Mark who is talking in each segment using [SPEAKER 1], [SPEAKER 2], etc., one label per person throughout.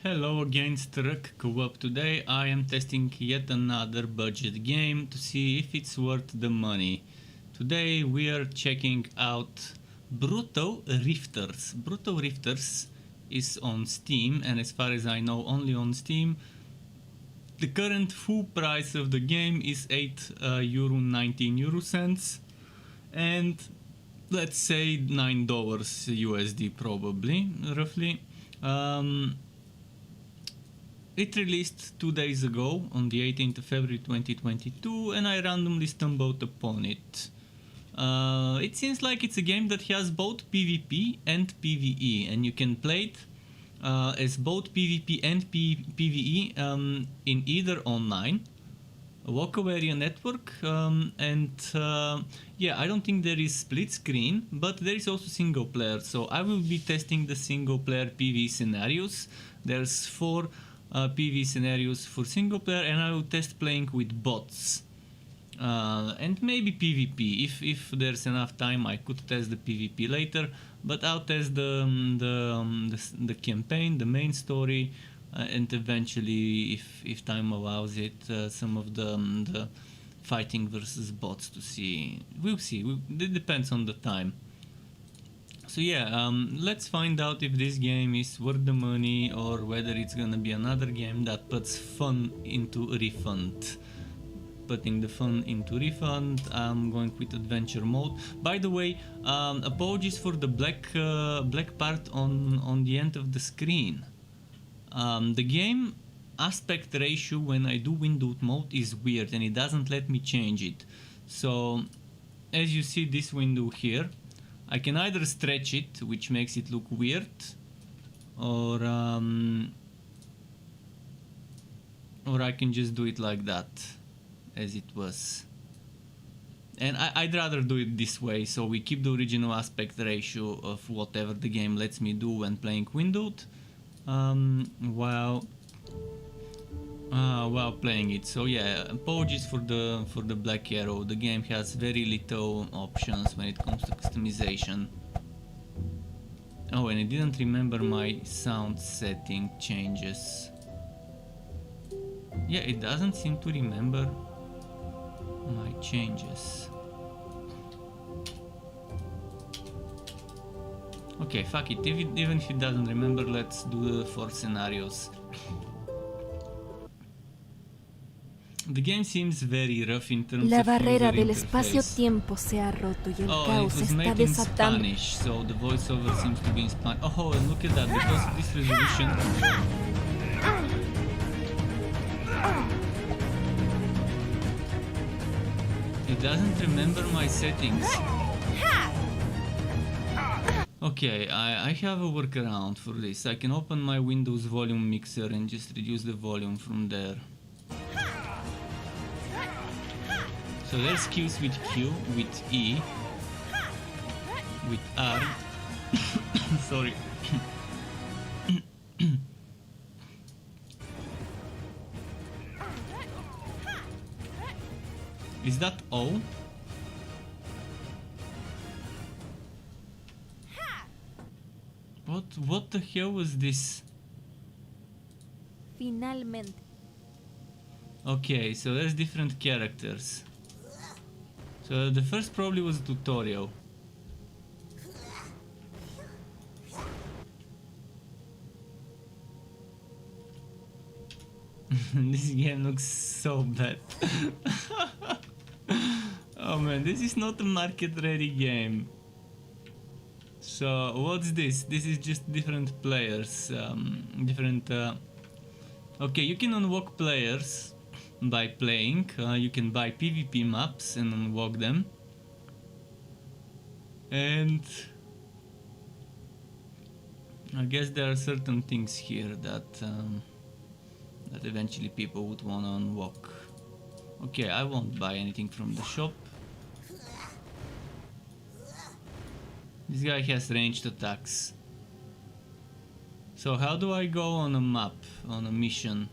[SPEAKER 1] Hello again, Struck Co-op. Today I am testing yet another budget game to see if it's worth the money. Today we are checking out Brutto Rifters. Brutto Rifters is on Steam, and as far as I know only on Steam. The current full price of the game is €8.19 and let's say $9 USD probably, roughly. It released 2 days ago on the 18th of February 2022 and I randomly stumbled upon it. It seems like it's a game that has both PvP and PvE, and you can play it as both PvP and PvE in either online, local area network, yeah, I don't think there is split screen, but there is also single player. So I will be testing the single player PvE scenarios. There's 4 PvE scenarios for single player, and I will test playing with bots. And maybe PvP. If there's enough time, I could test the PvP later, but I'll test the campaign, the main story, and eventually, if time allows it, some of the fighting versus bots to see. We'll see. It depends on the time. So yeah, let's find out if this game is worth the money or whether it's gonna be another game that puts fun into refund. Putting the fun into refund, I'm going with adventure mode. By the way, apologies for the black part on the end of the screen. The game aspect ratio when I do windowed mode is weird and it doesn't let me change it. So as you see this window here, I can either stretch it, which makes it look weird, or I can just do it like that, as it was. And I'd rather do it this way, so we keep the original aspect ratio of whatever the game lets me do when playing windowed, while playing it. So yeah, apologies for the black arrow. The game has very little options when it comes to customization. Oh, and I didn't remember my sound setting changes. Yeah, it doesn't seem to remember my changes. Okay, fuck it. Even if it doesn't remember, let's do the 4 scenarios. The game seems very rough in terms
[SPEAKER 2] La
[SPEAKER 1] of
[SPEAKER 2] barrera
[SPEAKER 1] user
[SPEAKER 2] del
[SPEAKER 1] interface.
[SPEAKER 2] espacio-tiempo se ha roto y el
[SPEAKER 1] Oh, it
[SPEAKER 2] caos
[SPEAKER 1] was
[SPEAKER 2] está
[SPEAKER 1] made in
[SPEAKER 2] desatando.
[SPEAKER 1] Spanish, so the voiceover seems to be in Spanish. Oh, and look at that, because of this resolution. It doesn't remember my settings. Okay, I have a workaround for this. I can open my Windows volume mixer and just reduce the volume from there. So there's Qs with Q, with E, with R. Sorry. Is that O? What the hell was this?
[SPEAKER 2] Finalmente.
[SPEAKER 1] Okay, so there's different characters. So the first probably was a tutorial. This game looks so bad. Oh man, this is not a market ready game. So what's this? This is just different players, okay, you can unlock players by playing. You can buy PvP maps and unlock them, and I guess there are certain things here that that eventually people would want to unlock. Okay, I won't buy anything from the shop. This guy has ranged attacks. So how do I go on a map, on a mission?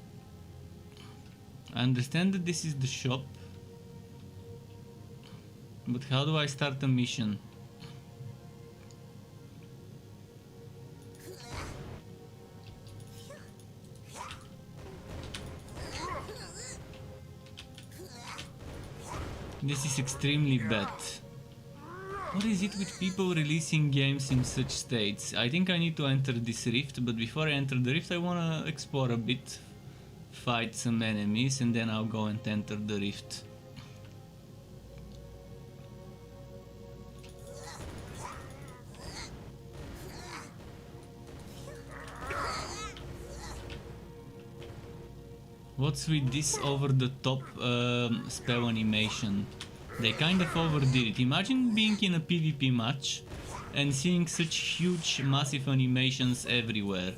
[SPEAKER 1] I understand that this is the shop, but how do I start a mission? This is extremely bad. What is it with people releasing games in such states? I think I need to enter this rift, but before I enter the rift I wanna explore a bit, fight some enemies, and then I'll go and enter the rift. What's with this over-the-top spell animation? They kind of overdid it. Imagine being in a PvP match and seeing such huge, massive animations everywhere.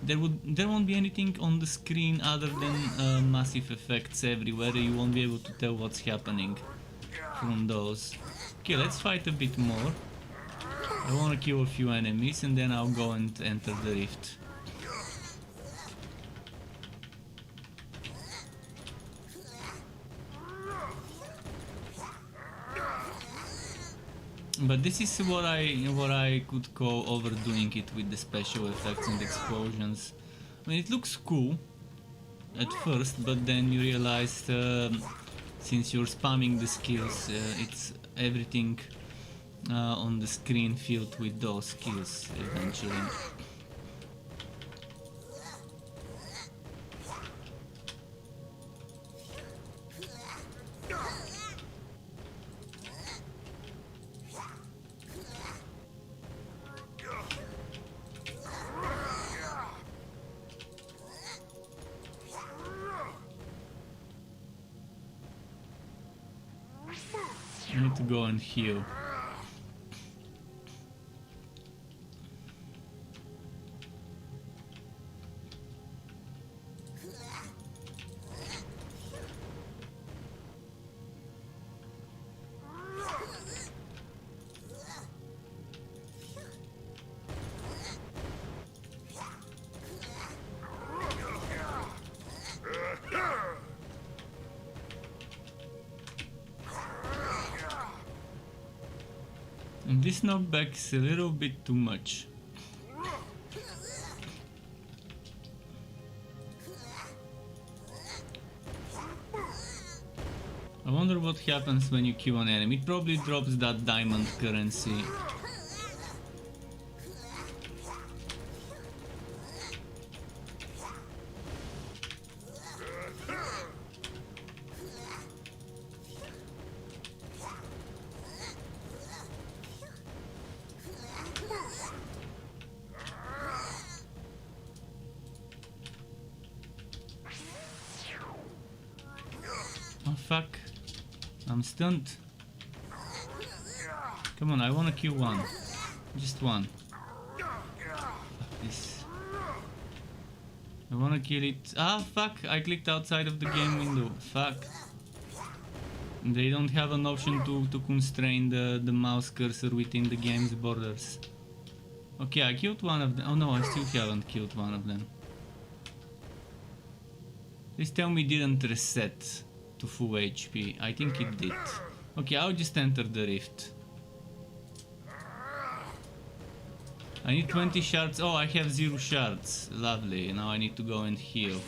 [SPEAKER 1] There won't be anything on the screen other than massive effects everywhere. You won't be able to tell what's happening from those. Okay, let's fight a bit more. I want to kill a few enemies and then I'll go and enter the rift. But this is what I could call overdoing it with the special effects and explosions. I mean, it looks cool at first, but then you realize since you're spamming the skills, it's everything on the screen filled with those skills eventually. I need to go and heal. And this knockback is a little bit too much. I wonder what happens when you kill an enemy. It probably drops that diamond currency. Oh fuck, I'm stunned. Come on, I wanna kill one. Just one. Fuck this. I wanna kill it. Ah fuck, I clicked outside of the game window. Fuck. They don't have an option to constrain the mouse cursor within the game's borders. Okay, I killed one of them. Oh no, I still haven't killed one of them. Please tell me it didn't reset to full HP. I think it did. Okay, I'll just enter the rift. I need 20 shards. Oh, I have 0 shards. Lovely. Now I need to go and heal.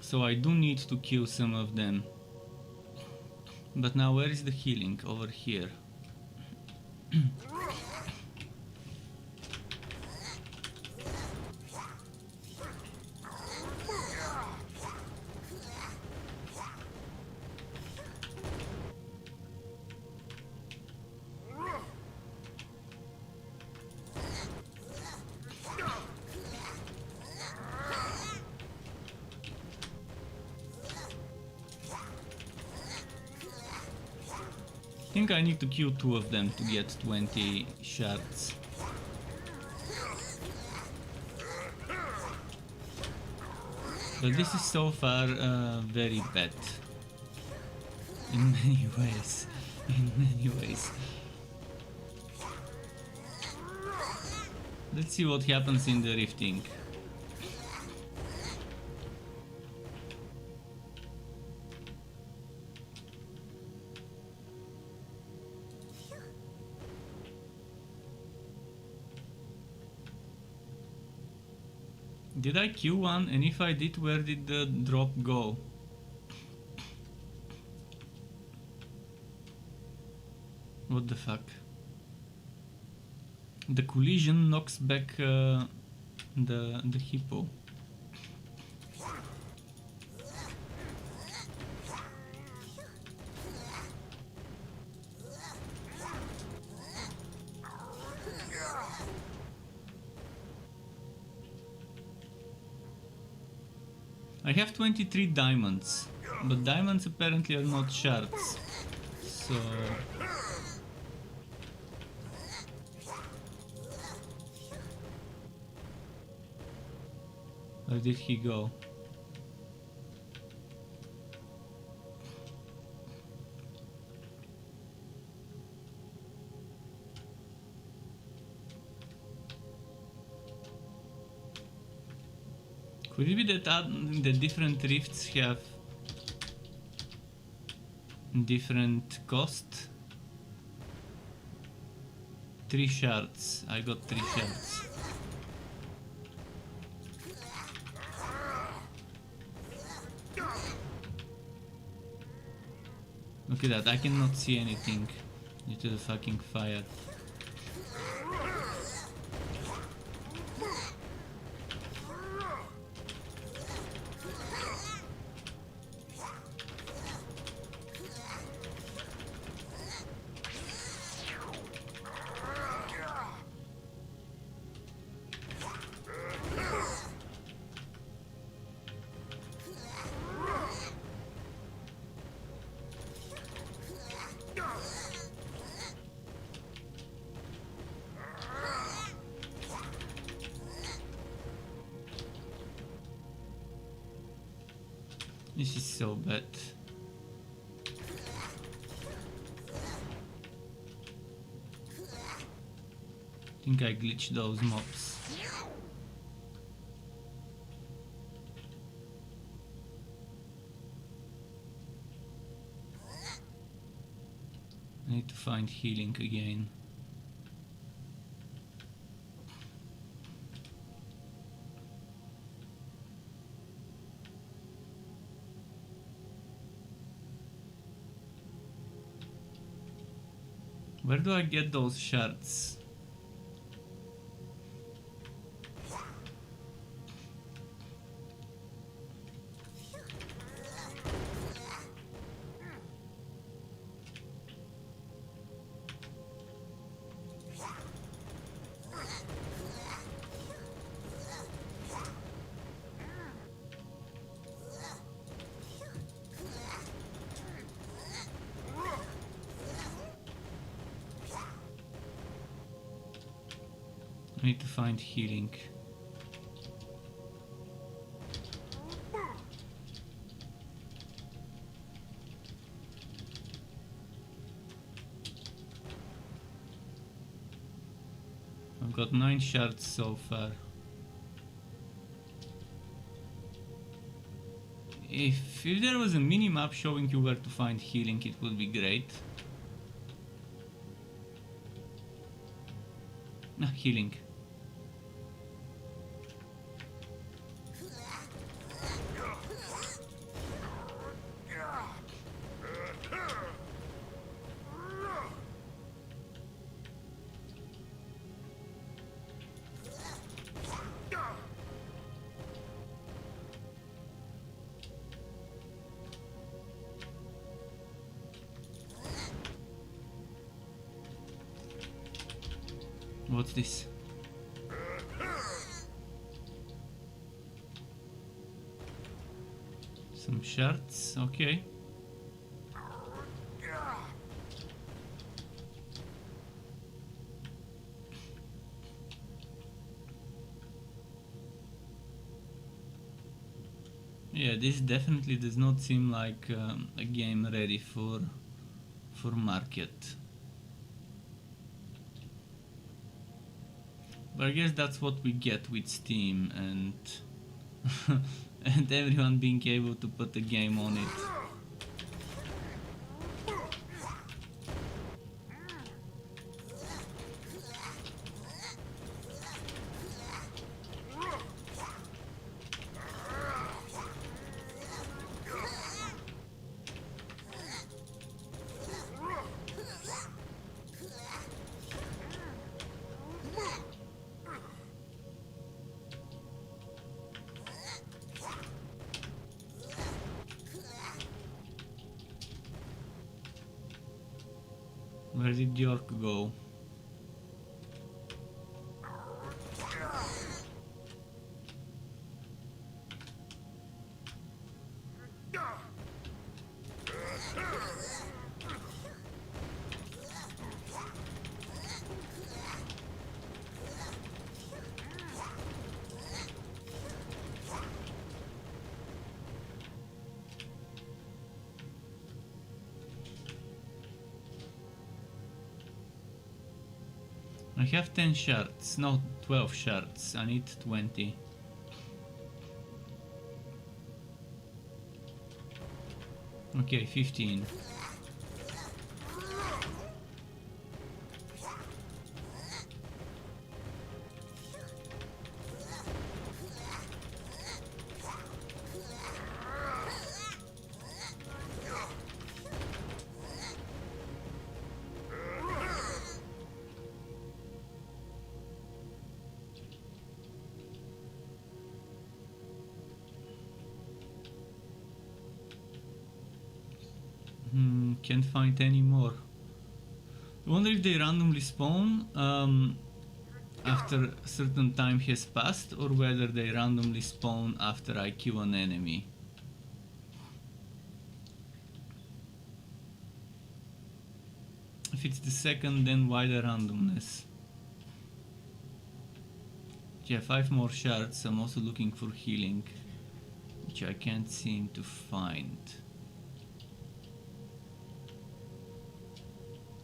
[SPEAKER 1] So I do need to kill some of them. But now where is the healing? Over here. I think I need to kill 2 of them to get 20 shards. But this is so far very bad. In many ways. In many ways. Let's see what happens in the rifting. Did I queue one? And if I did, where did the drop go? What the fuck? The collision knocks back the hippo. I have 23 diamonds, but diamonds apparently are not shards, so... Where did he go? Could it be that the different rifts have different cost? 3 shards. I got 3 shards. Look at that, I cannot see anything due to the fucking fire. This is so bad. I think I glitched those mobs. I need to find healing again. Where do I get those shards? I need to find healing. I've got 9 shards so far. If there was a mini-map showing you where to find healing, it would be great. Ah, healing. What's this? Some shards, okay. Yeah, this definitely does not seem like a game ready for market. But I guess that's what we get with Steam and and everyone being able to put a game on it. Where did York go? I have 10 shards, no 12 shards, I need 20. Okay, 15. Can't find any more. I wonder if they randomly spawn after a certain time has passed, or whether they randomly spawn after I kill an enemy. If it's the second, then why the randomness? Yeah, 5 more shards. I'm also looking for healing, which I can't seem to find.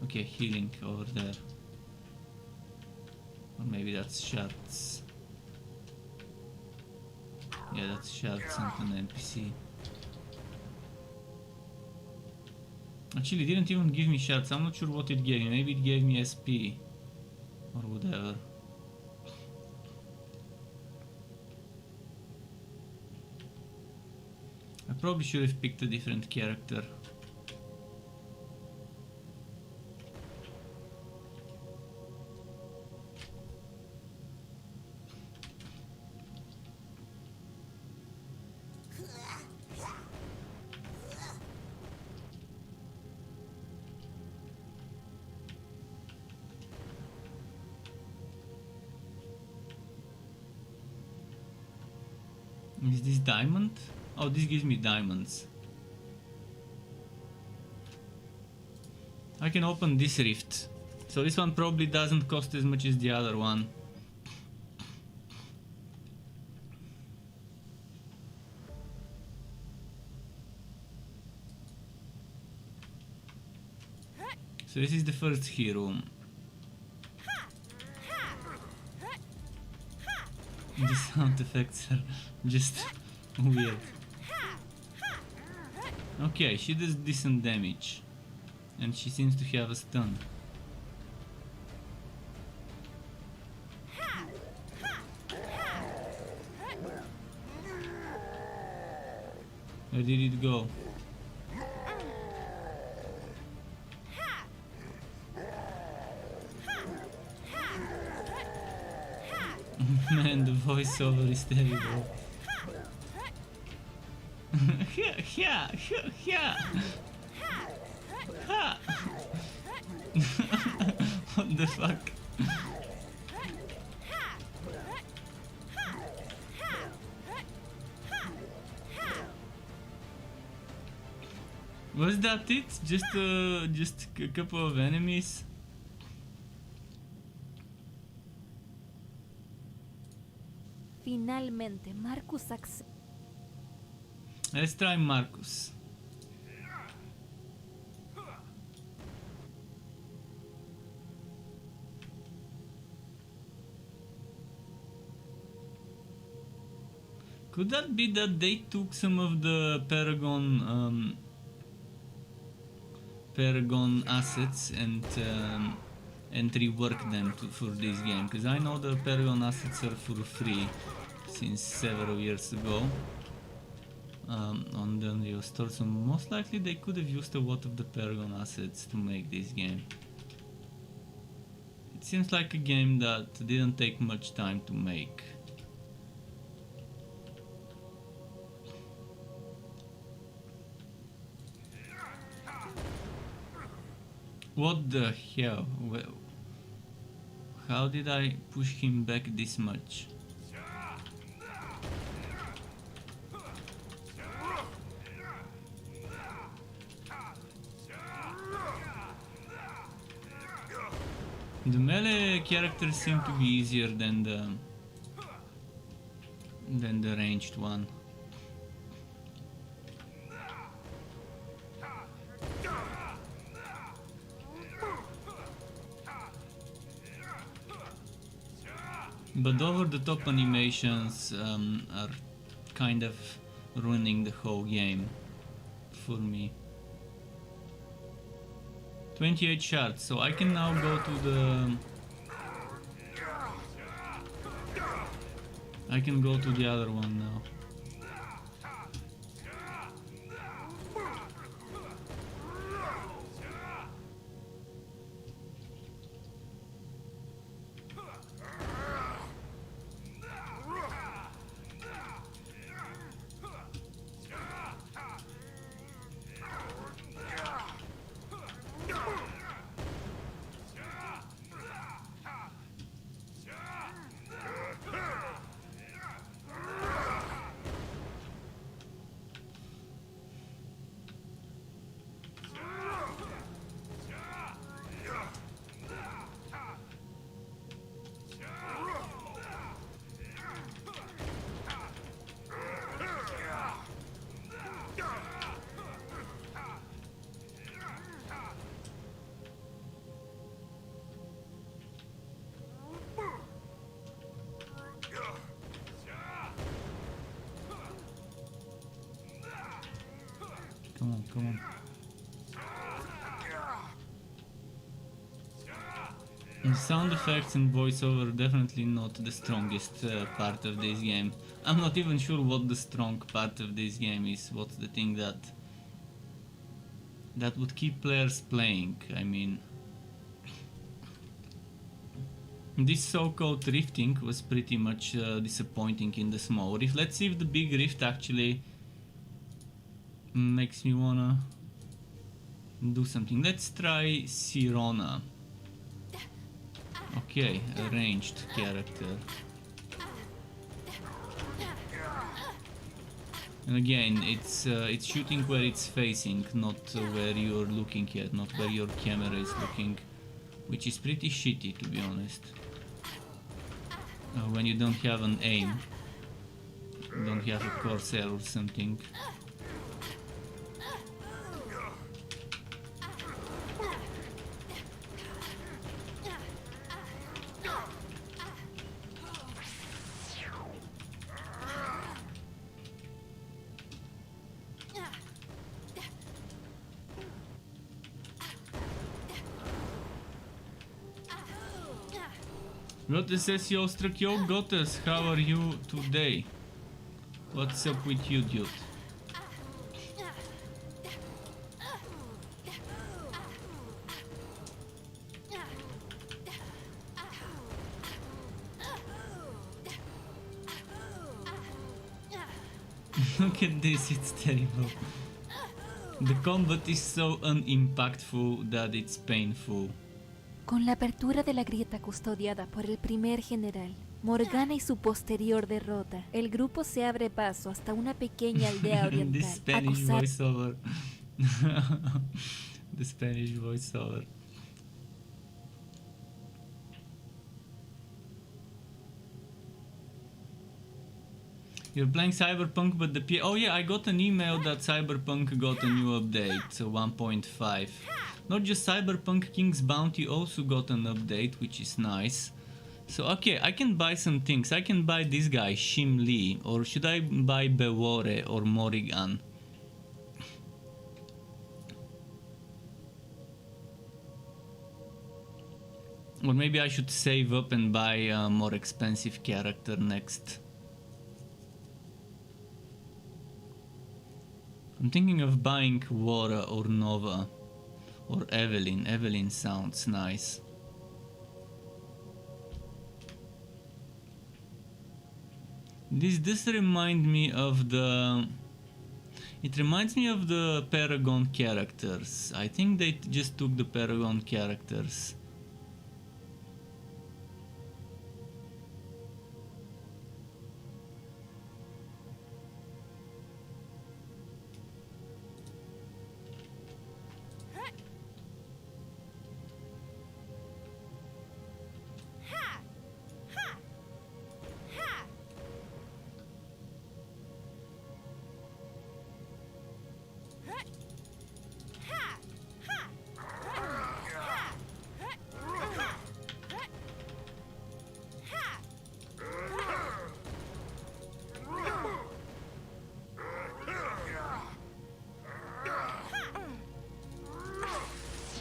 [SPEAKER 1] Okay, healing over there. Or maybe that's shards. Yeah, that's shards and an NPC. Actually, it didn't even give me shards. I'm not sure what it gave me. Maybe it gave me SP. Or whatever. I probably should have picked a different character. Is this diamond? Oh, this gives me diamonds. I can open this rift. So this one probably doesn't cost as much as the other one. So this is the first hero. The sound effects are just weird. Okay, she does decent damage. And she seems to have a stun. Where did it go? Man, the voiceover is terrible. What the fuck? Was that it? Just a couple of enemies?
[SPEAKER 2] Finalmente, Marcus accede.
[SPEAKER 1] Let's try Marcus. Could that be that they took some of the Paragon assets and reworked them for this game? Because I know the Paragon assets are for free since several years ago on the Unreal Store, so most likely they could have used a lot of the Paragon assets to make this game. It seems like a game that didn't take much time to make. What the hell? How did I push him back this much? The melee characters seem to be easier than the ranged one. But over-the-top animations are kind of ruining the whole game for me. 28 shards, so I can now go to the... I can go to the other one now. Come on, come on. And sound effects and voiceover are definitely not the strongest part of this game. I'm not even sure what the strong part of this game is. What's the thing that would keep players playing? I mean, this so-called rifting was pretty much disappointing in the small rift. Let's see if the big rift actually makes me wanna do something. Let's try Sirona. Okay, a ranged character. And again, it's shooting where it's facing, not where you're looking at, not where your camera is looking, which is pretty shitty, to be honest. When you don't have an aim, don't have a corsair or something. Gottes says, yo, Struck, yo, Gottes, how are you today? What's up with you, dude? Look at this, it's terrible. The combat is so unimpactful that it's painful.
[SPEAKER 2] Con la apertura de la grieta custodiada por el primer general, Morgana y su posterior derrota, el grupo se abre paso hasta una pequeña aldea oriental.
[SPEAKER 1] The Spanish voiceover. The Spanish voiceover. You're playing Cyberpunk, but oh yeah, I got an email that Cyberpunk got a new update, so 1.5. Not just Cyberpunk, King's Bounty also got an update, which is nice. So okay, I can buy some things. I can buy this guy, Shim Lee, or should I buy Bewore or Morrigan? Or maybe I should save up and buy a more expensive character next. I'm thinking of buying Wara or Nova or Evelyn. Evelyn sounds nice. This remind me of the... It reminds me of the Paragon characters. I think they just took the Paragon characters.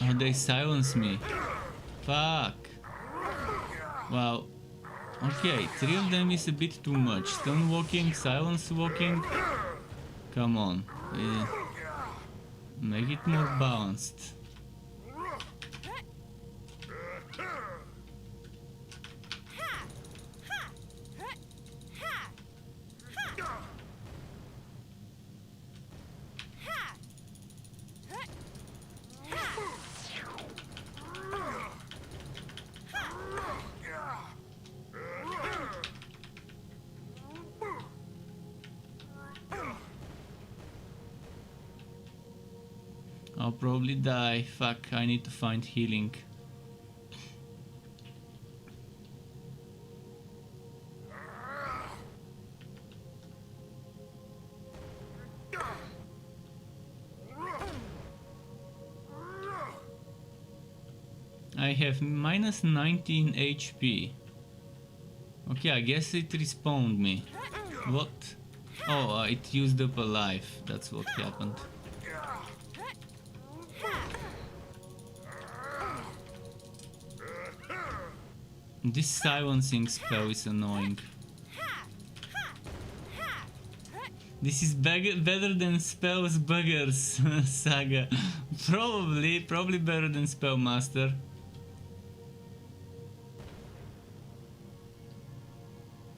[SPEAKER 1] Oh, they silence me. Fuck. Wow. Okay, 3 of them is a bit too much. Stun walking, silence walking. Come on. Make it more balanced. I'll probably die. Fuck, I need to find healing. I have minus 19 HP. Okay, I guess it respawned me. What? Oh, it used up a life. That's what happened. This silencing spell is annoying. This is better than Spell's Buggers Saga. Probably better than Spellmaster.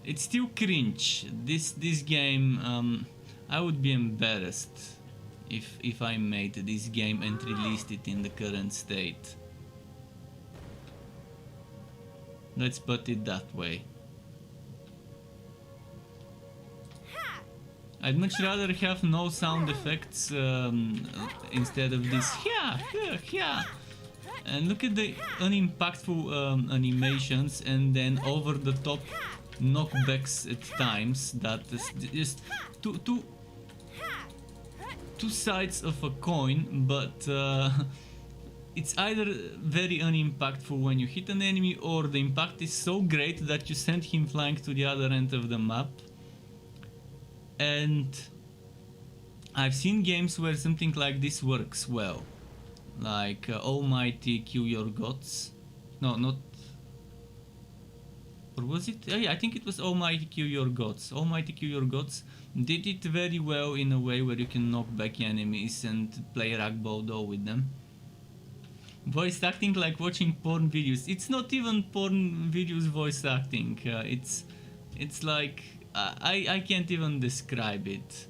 [SPEAKER 1] It's still cringe. This game, I would be embarrassed if I made this game and released it in the current state. Let's put it that way. I'd much rather have no sound effects instead of this yeah. And look at the unimpactful animations and then over the top knockbacks at times. That is just two sides of a coin, but it's either very unimpactful when you hit an enemy, or the impact is so great that you send him flying to the other end of the map. And I've seen games where something like this works well, like Almighty Kill Your Gods. No, not. Or was it? Oh, yeah, I think it was Almighty Kill Your Gods. Almighty Kill Your Gods did it very well in a way where you can knock back enemies and play ragdoll with them. Voice acting like watching porn videos. It's not even porn videos voice acting. It's like I can't even describe it.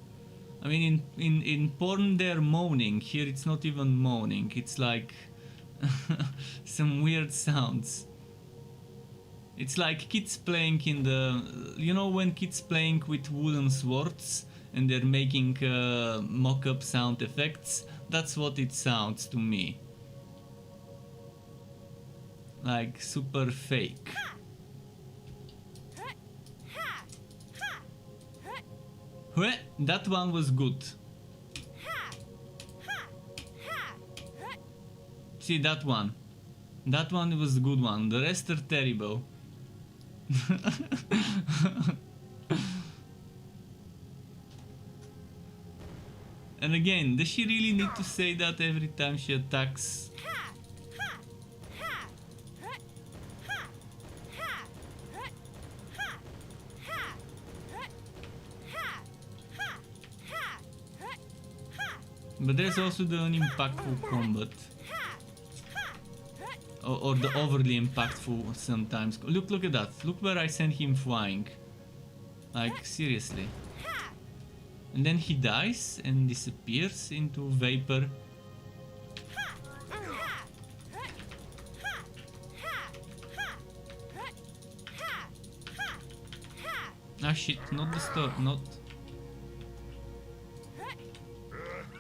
[SPEAKER 1] I mean, in porn they're moaning. Here it's not even moaning. It's like some weird sounds. It's like kids playing in the... You know when kids playing with wooden swords and they're making mock-up sound effects? That's what it sounds to me. Like super fake. That one was good. See, that one. That one was a good one. The rest are terrible. And again, does she really need to say that every time she attacks? But there's also the unimpactful combat. Or the overly impactful sometimes. Look at that. Look where I sent him flying. Like, seriously. and then he dies and disappears into vapor. Ah shit, not the store, not...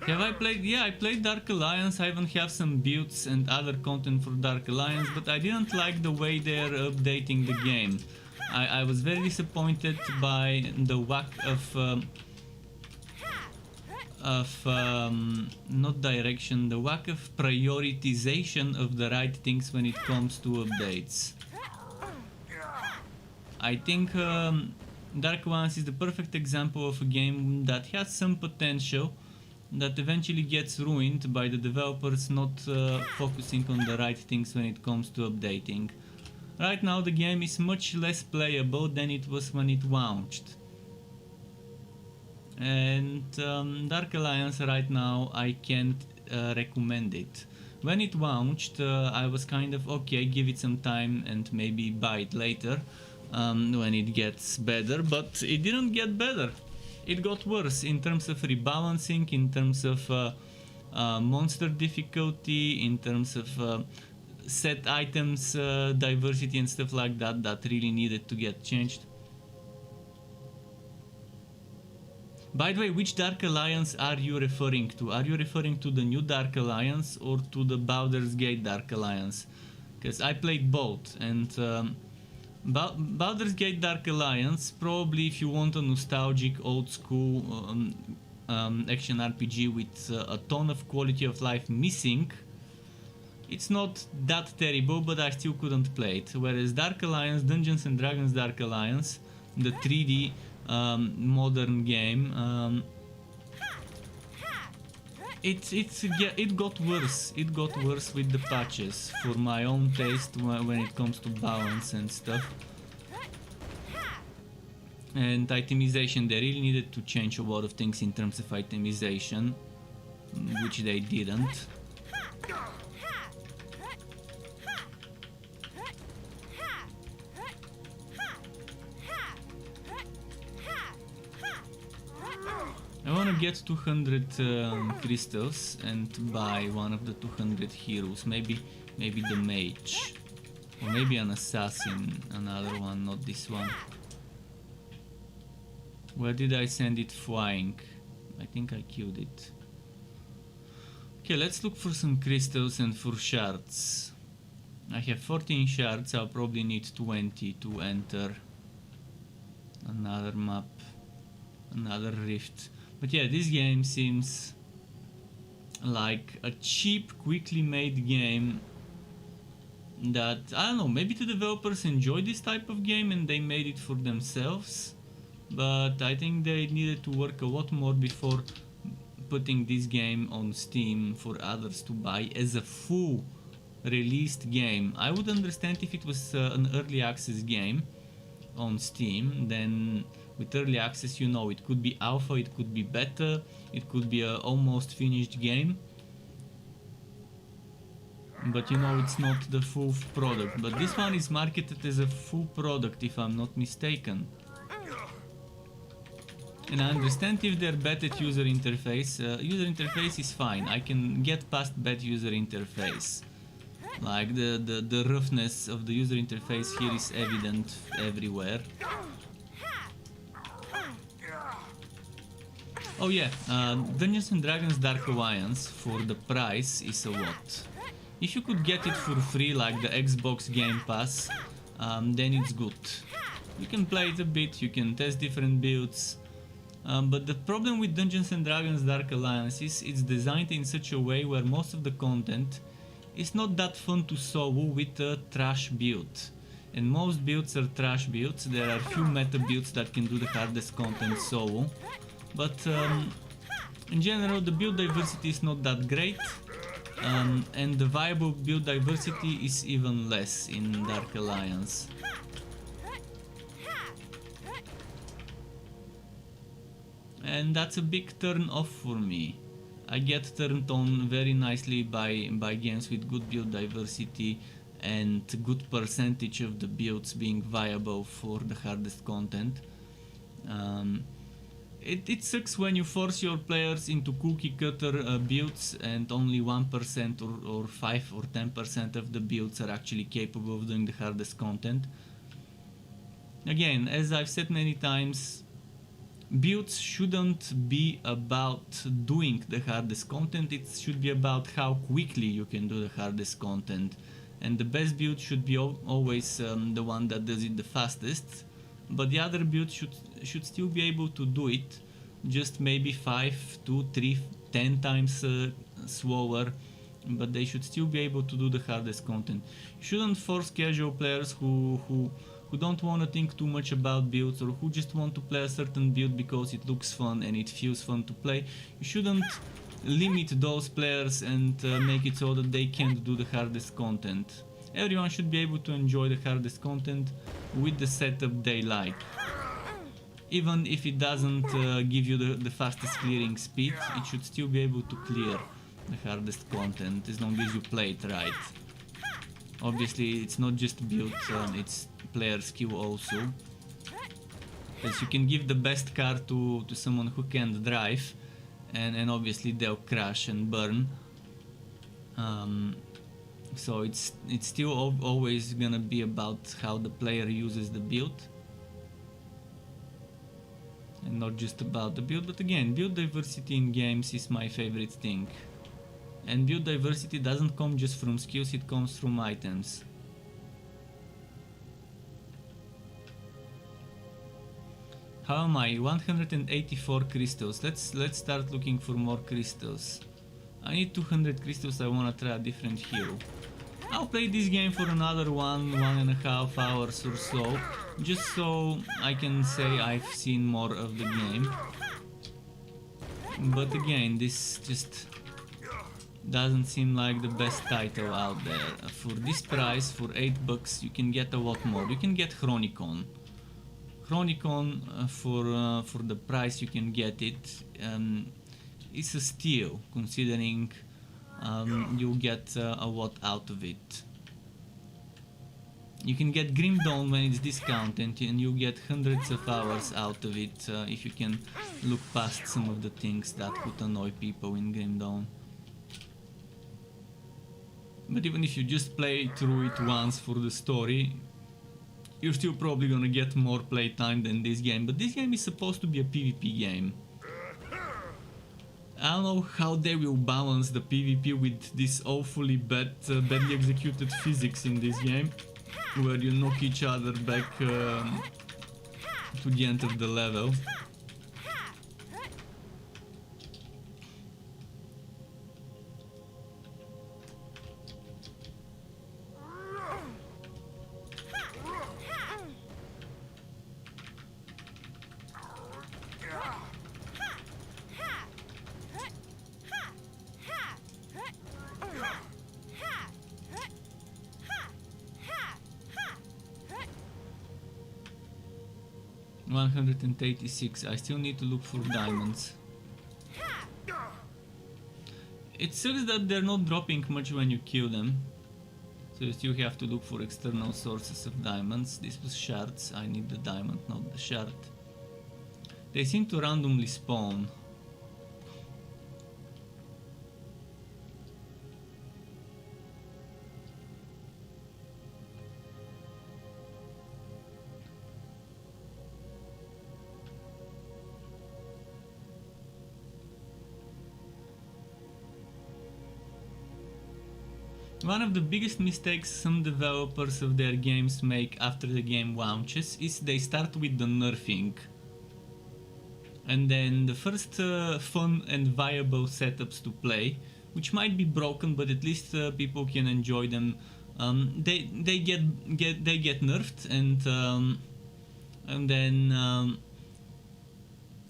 [SPEAKER 1] Have I played? Yeah, I played Dark Alliance. I even have some builds and other content for Dark Alliance, but I didn't like the way they're updating the game. I was very disappointed by the lack of not direction, the lack of prioritization of the right things when it comes to updates. I think Dark Alliance is the perfect example of a game that has some potential, that eventually gets ruined by the developers not focusing on the right things when it comes to updating. Right now the game is much less playable than it was when it launched. And Dark Alliance right now I can't recommend it. When it launched I was kind of okay, give it some time and maybe buy it later when it gets better, but it didn't get better. It got worse in terms of rebalancing, in terms of monster difficulty, in terms of set items diversity and stuff like that, that really needed to get changed. By the way, which Dark Alliance are you referring to? Are you referring to the new Dark Alliance or to the Baldur's Gate Dark Alliance? Because I played both, and Baldur's Gate Dark Alliance, probably if you want a nostalgic old school action RPG with a ton of quality of life missing, it's not that terrible, but I still couldn't play it. Whereas Dark Alliance, Dungeons and Dragons Dark Alliance, the 3D modern game, it got worse. It got worse with the patches for my own taste when it comes to balance and stuff. And itemization, they really needed to change a lot of things in terms of itemization, which they didn't. I wanna get 200 crystals and buy one of the 200 heroes, maybe the mage, or maybe an assassin, another one, not this one. Where did I send it flying? I think I killed it. Okay, let's look for some crystals and for shards. I have 14 shards, I'll probably need 20 to enter another map, another rift. But yeah, this game seems like a cheap, quickly made game that, I don't know, maybe the developers enjoy this type of game and they made it for themselves, but I think they needed to work a lot more before putting this game on Steam for others to buy as a full released game. I would understand if it was an early access game on Steam, then with early access, you know, it could be alpha, it could be beta, it could be a almost finished game, but you know, it's not the full product. But this one is marketed as a full product, if I'm not mistaken. And I understand if they're bad at user interface. User interface is fine, I can get past bad user interface. Like the roughness of the user interface here is evident everywhere. Oh yeah, Dungeons and Dragons Dark Alliance for the price is a lot. If you could get it for free like the Xbox Game Pass, then it's good. You can play it a bit, you can test different builds, but the problem with Dungeons and Dragons Dark Alliance is it's designed in such a way where most of the content is not that fun to solo with a trash build. And most builds are trash builds. There are few meta builds that can do the hardest content solo. But in general, the build diversity is not that great, and the viable build diversity is even less in Dark Alliance. And that's a big turn off for me. I get turned on very nicely by games with good build diversity and good percentage of the builds being viable for the hardest content. It sucks when you force your players into cookie cutter builds and only 1% or 5 or 10% of the builds are actually capable of doing the hardest content. Again, as I've said many times, builds shouldn't be about doing the hardest content, it should be about how quickly you can do the hardest content. And the best build should be always the one that does it the fastest, but the other builds should still be able to do it, just maybe 5, 2, 3, 10 times slower, but they should still be able to do the hardest content. You shouldn't force casual players who don't want to think too much about builds, or who just want to play a certain build because it looks fun and it feels fun to play. You shouldn't limit those players and make it so that they can't do the hardest content. Everyone should be able to enjoy the hardest content with the setup they like. Even if it doesn't give you the fastest clearing speed, it should still be able to clear the hardest content as long as you play it right. Obviously it's not just build, it's player skill also. Because you can give the best car to someone who can't drive, and obviously they'll crash and burn. So it's still always gonna be about how the player uses the build, and not just about the build. But again, build diversity in games is my favorite thing. And build diversity doesn't come just from skills, it comes from items. How am I? 184 crystals. Let's start looking for more crystals. I need 200 crystals, I wanna try a different hero. I'll play this game for another 1.5 hours or so, just so I can say I've seen more of the game. But again, this just doesn't seem like the best title out there. For this price, for $8, you can get a lot more. You can get Chronicon. Chronicon, for the price you can get it, is a steal, considering you'll get a lot out of it. You can get Grim Dawn when it's discounted, and you'll get hundreds of hours out of it if you can look past some of the things that could annoy people in Grim Dawn. But even if you just play through it once for the story, you're still probably gonna get more playtime than this game. But this game is supposed to be a PvP game. I don't know how they will balance the PvP with this awfully badly executed physics in this game, where you knock each other back to the end of the level. 186. I still need to look for diamonds. It sucks that they're not dropping much when you kill them, so you still have to look for external sources of diamonds. This was shards. I need the diamond, not the shard. They seem to randomly spawn. One of the biggest mistakes some developers of their games make after the game launches is they start with the nerfing. And then the first fun and viable setups to play, which might be broken, but at least people can enjoy them, they get nerfed, and then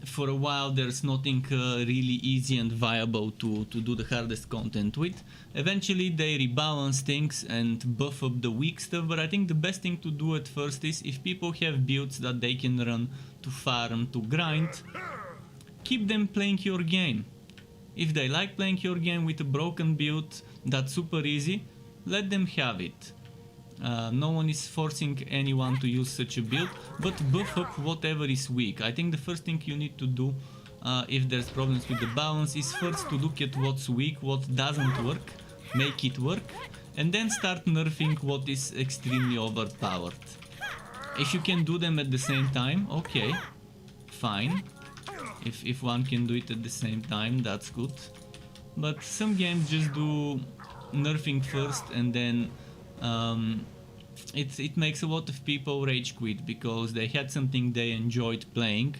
[SPEAKER 1] for a while there's nothing really easy and viable to do the hardest content with. Eventually they rebalance things and buff up the weak stuff, but I think the best thing to do at first is, if people have builds that they can run to farm, to grind, keep them playing your game. If they like playing your game with a broken build that's super easy, let them have it. No one is forcing anyone to use such a build, but buff up whatever is weak. I think the first thing you need to do if there's problems with the balance is first to look at what's weak, what doesn't work, make it work, and then start nerfing what is extremely overpowered. If you can do them at the same time, okay, fine. If one can do it at the same time, that's good. But some games just do nerfing first, and then it makes a lot of people rage quit because they had something they enjoyed playing,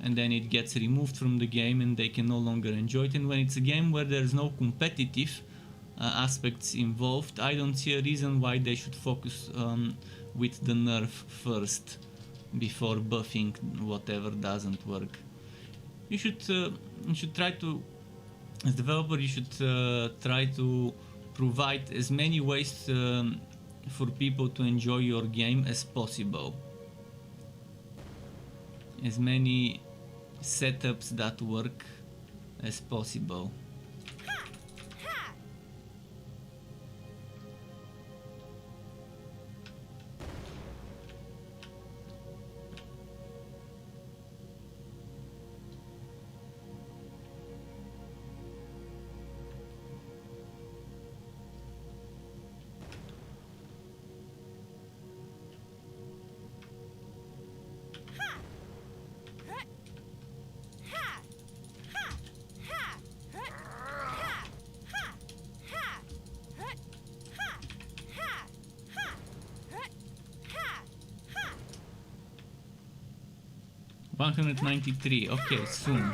[SPEAKER 1] and then it gets removed from the game and they can no longer enjoy it. And when it's a game where there's no competitive aspects involved, I don't see a reason why they should focus with the nerf first before buffing whatever doesn't work. You should try to, as developer, you should try to provide as many ways for people to enjoy your game as possible. As many setups that work as possible. 193, okay, soon.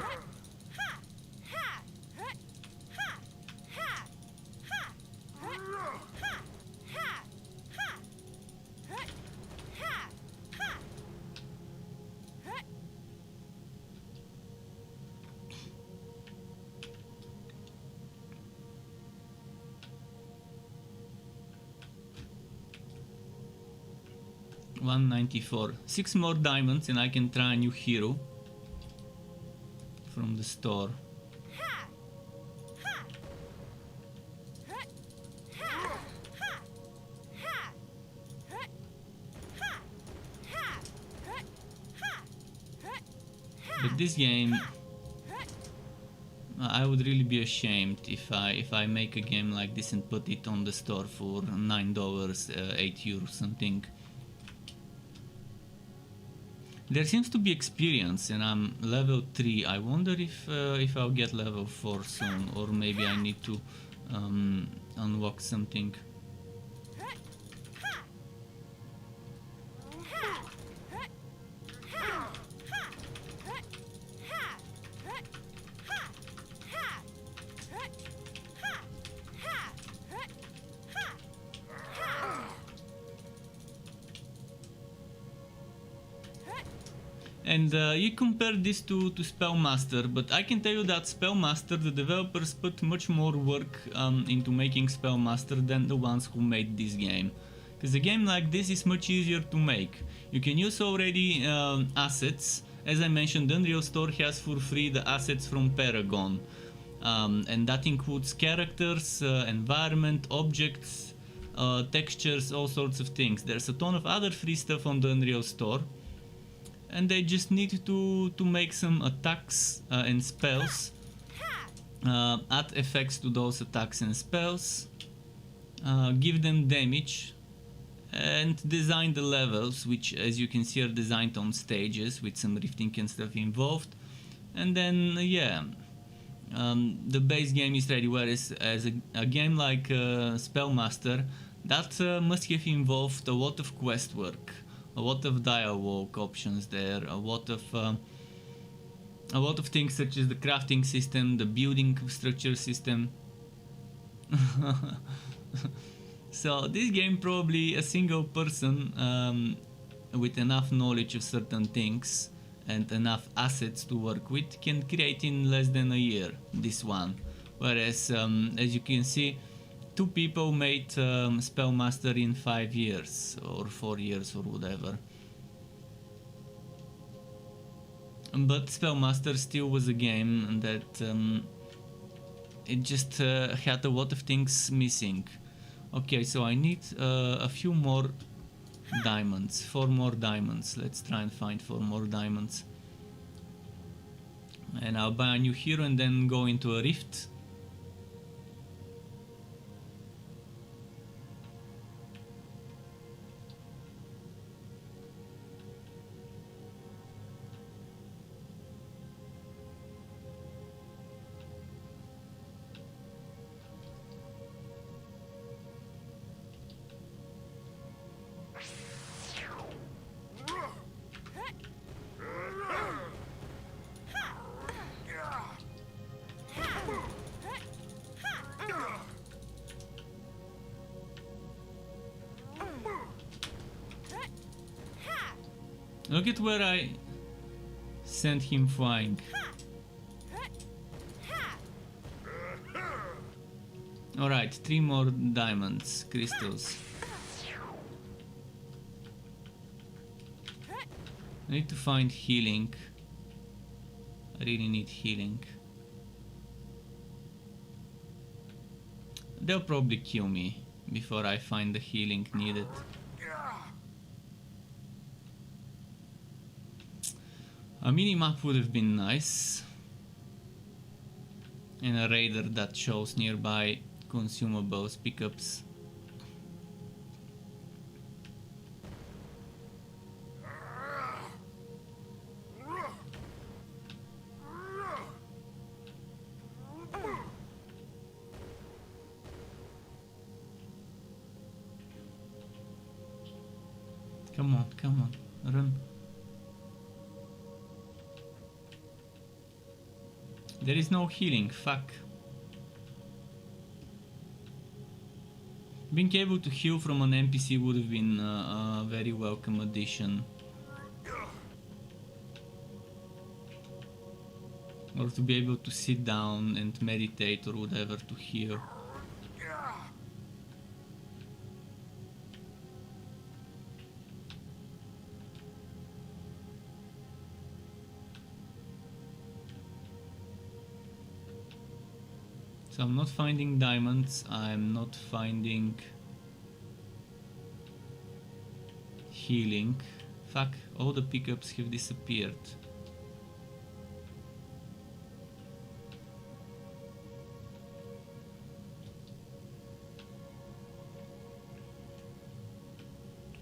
[SPEAKER 1] $194. 6 more diamonds and I can try a new hero from the store. But this game, I would really be ashamed if I make a game like this and put it on the store for $9, 8 euros something. There seems to be experience and I'm level 3. I wonder if I'll get level 4 soon, or maybe I need to unlock something. And you compare this to Spellmaster, but I can tell you that Spellmaster, the developers put much more work into making Spellmaster than the ones who made this game. Because a game like this is much easier to make. You can use already assets. As I mentioned, Unreal Store has for free the assets from Paragon. And that includes characters, environment, objects, textures, all sorts of things. There's a ton of other free stuff on the Unreal Store. And they just need to make some attacks and spells, add effects to those attacks and spells, give them damage, and design the levels, which as you can see are designed on stages with some rifting and stuff involved. And then yeah, the base game is ready, whereas as a game like Spellmaster, that must have involved a lot of quest work. A lot of dialogue options there, a lot of things such as the crafting system, the building structure system. So this game, probably a single person with enough knowledge of certain things and enough assets to work with can create in less than a year, this one. Whereas as you can see, 2 people made Spellmaster in 5 years or 4 years or whatever. But Spellmaster still was a game that it just had a lot of things missing. Okay, so I need a few more diamonds. 4 more diamonds. Let's try and find 4 more diamonds. And I'll buy a new hero and then go into a rift. Look at where I sent him flying. Alright, 3 more diamonds, crystals. I need to find healing. I really need healing. They'll probably kill me before I find the healing needed. A mini-map would have been nice. And a radar that shows nearby consumables pickups. Come on, run. There is no healing, fuck. Being able to heal from an NPC would have been a very welcome addition. Or to be able to sit down and meditate or whatever to heal. So I'm not finding diamonds, I'm not finding healing. Fuck, all the pickups have disappeared.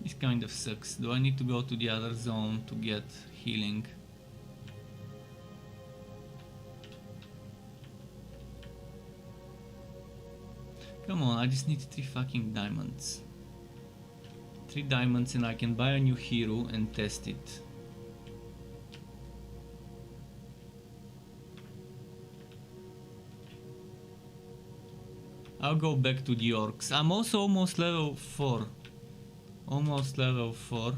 [SPEAKER 1] This kind of sucks. Do I need to go to the other zone to get healing? Come on, I just need 3 fucking diamonds. 3 diamonds and I can buy a new hero and test it. I'll go back to the orcs. I'm also almost level 4. Almost level 4.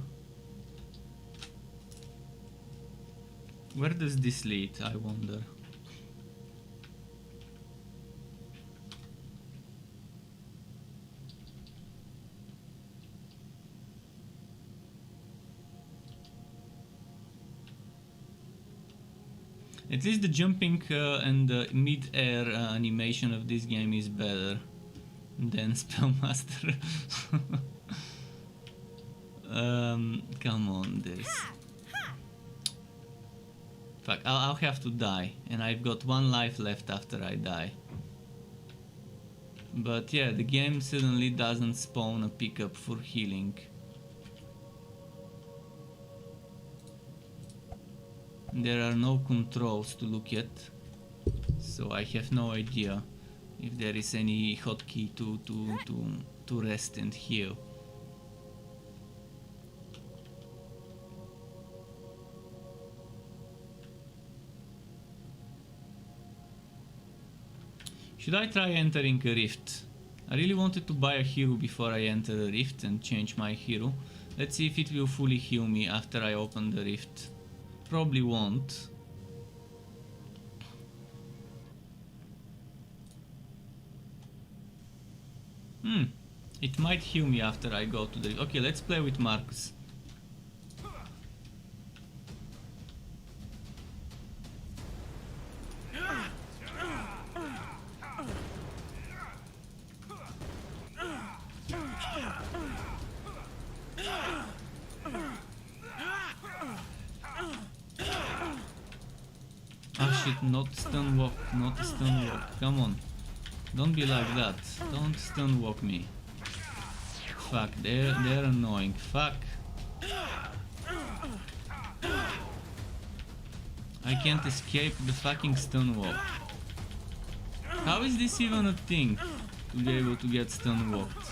[SPEAKER 1] Where does this lead, I wonder? At least the jumping and the mid-air animation of this game is better than Spellmaster. Come on, this. Fuck, I'll have to die, and I've got 1 life left after I die. But yeah, the game suddenly doesn't spawn a pickup for healing. There are no controls to look at, so I have no idea if there is any hotkey to rest and heal. Should I try entering a rift? I really wanted to buy a hero before I enter a rift and change my hero. Let's see if it will fully heal me after I open the rift. Probably won't. It might heal me after I go to the... Okay, let's play with Marcus. shit, not stun walk, not stun walk. Come on. Don't be like that. Don't stun walk me. Fuck, they're annoying. Fuck. I can't escape the fucking stun walk. How is this even a thing? To be able to get stun walked?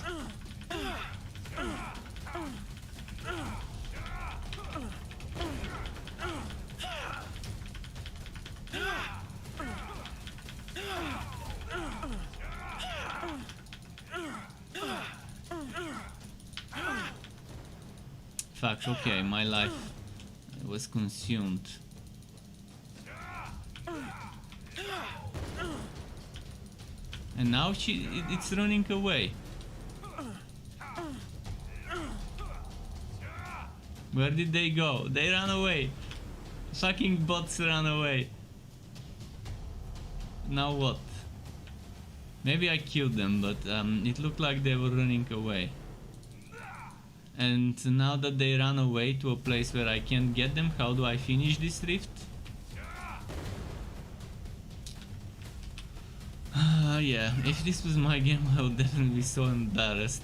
[SPEAKER 1] Fuck, okay, my life was consumed. And now it's running away. Where did they go? They ran away. Fucking bots ran away. Now what? Maybe I killed them, but it looked like they were running away. And now that they ran away to a place where I can't get them, how do I finish this rift? Yeah, if this was my game, I would definitely be so embarrassed.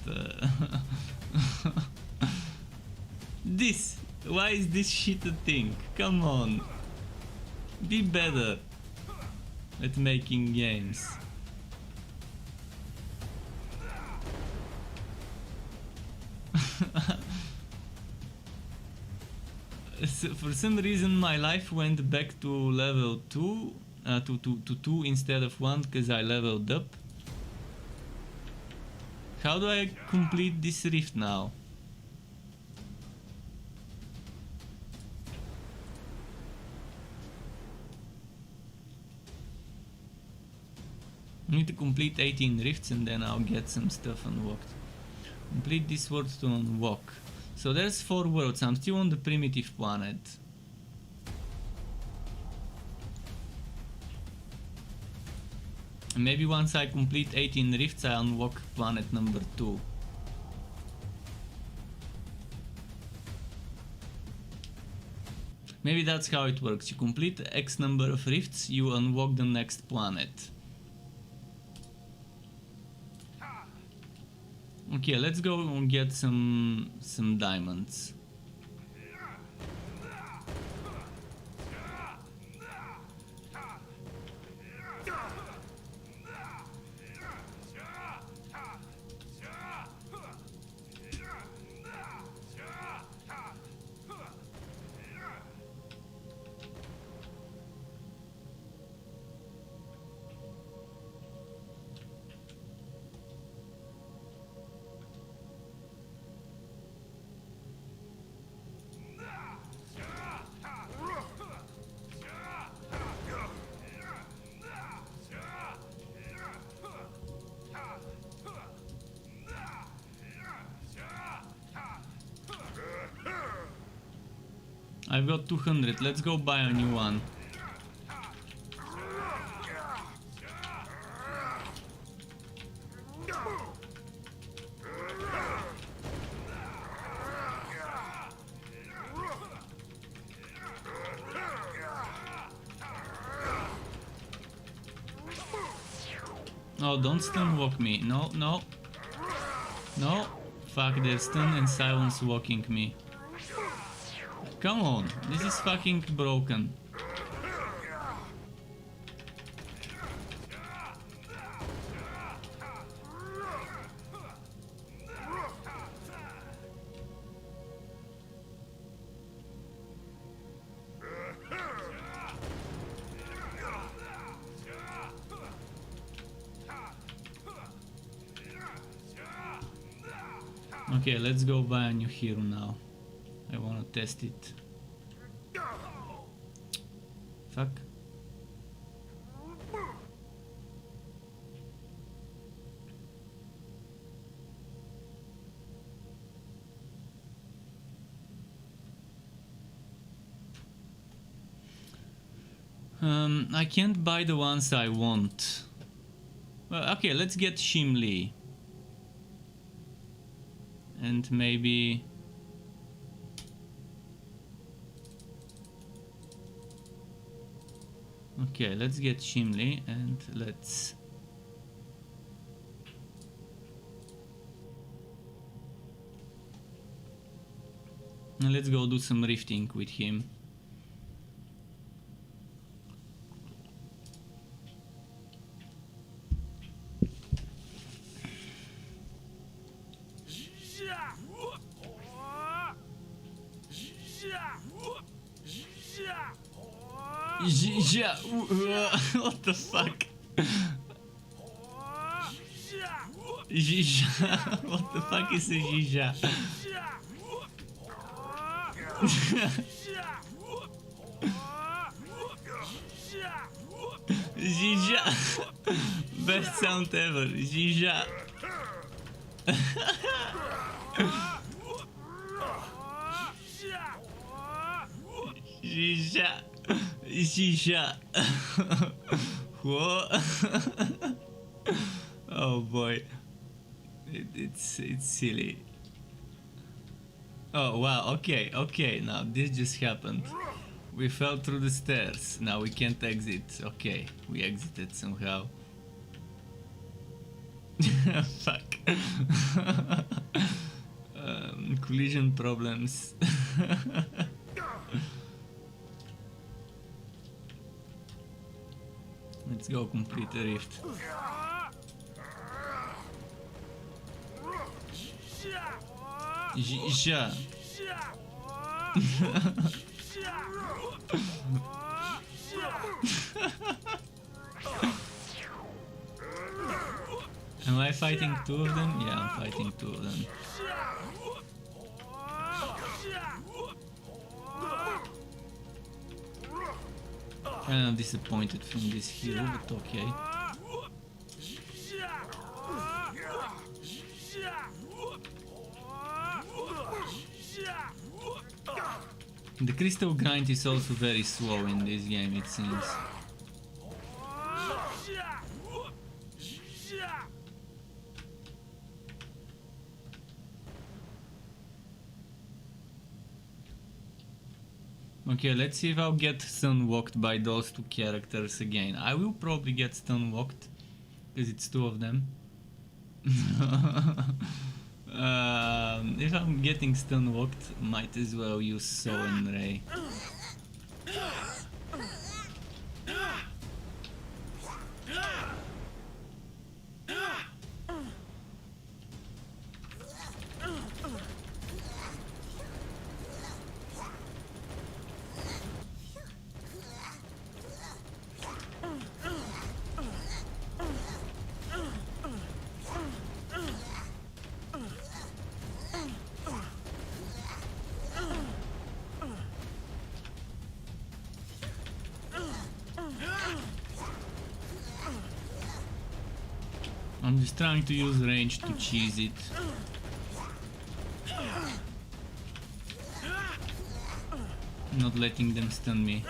[SPEAKER 1] Why is this shit a thing? Come on, be better at making games. So for some reason my life went back to level 2, to 2 instead of 1 because I leveled up. How do I complete this rift now? I need to complete 18 rifts and then I'll get some stuff unlocked. Complete this world to unlock. So there's 4 worlds. I'm still on the primitive planet. Maybe once I complete 18 rifts I unlock planet number 2. Maybe that's how it works. You complete X number of rifts, you unlock the next planet. Okay, let's go and get some diamonds. I've got 200, let's go buy a new one. Oh, don't stun walk me. No, no. No. Fuck, they're stun and silence walking me. Come on, this is fucking broken. Okay, let's go buy a new hero now. I wanna test it. Fuck. I can't buy the ones I want. Well, okay, let's get Shimli. And maybe... Okay, let's get Shimley and let's go do some rifting with him. What the fuck? What the fuck is a Jija? Jija! Best sound ever, Jija! Jija! Jija! What? Oh boy, it's silly. Oh wow, okay, now this just happened. We fell through the stairs, now we can't exit. Okay, we exited somehow. Fuck. Collision problems. Let's go complete the rift. Ja. Am I fighting two of them? Yeah, I'm fighting two of them. I'm disappointed from this hero, but okay. The crystal grind is also very slow in this game, it seems. Okay, let's see if I'll get stun-walked by those two characters again. I will probably get stun-walked, because it's two of them. If I'm getting stun-walked, might as well use Soul and Ray. I'm just trying to use range to cheese it. Not letting them stun me.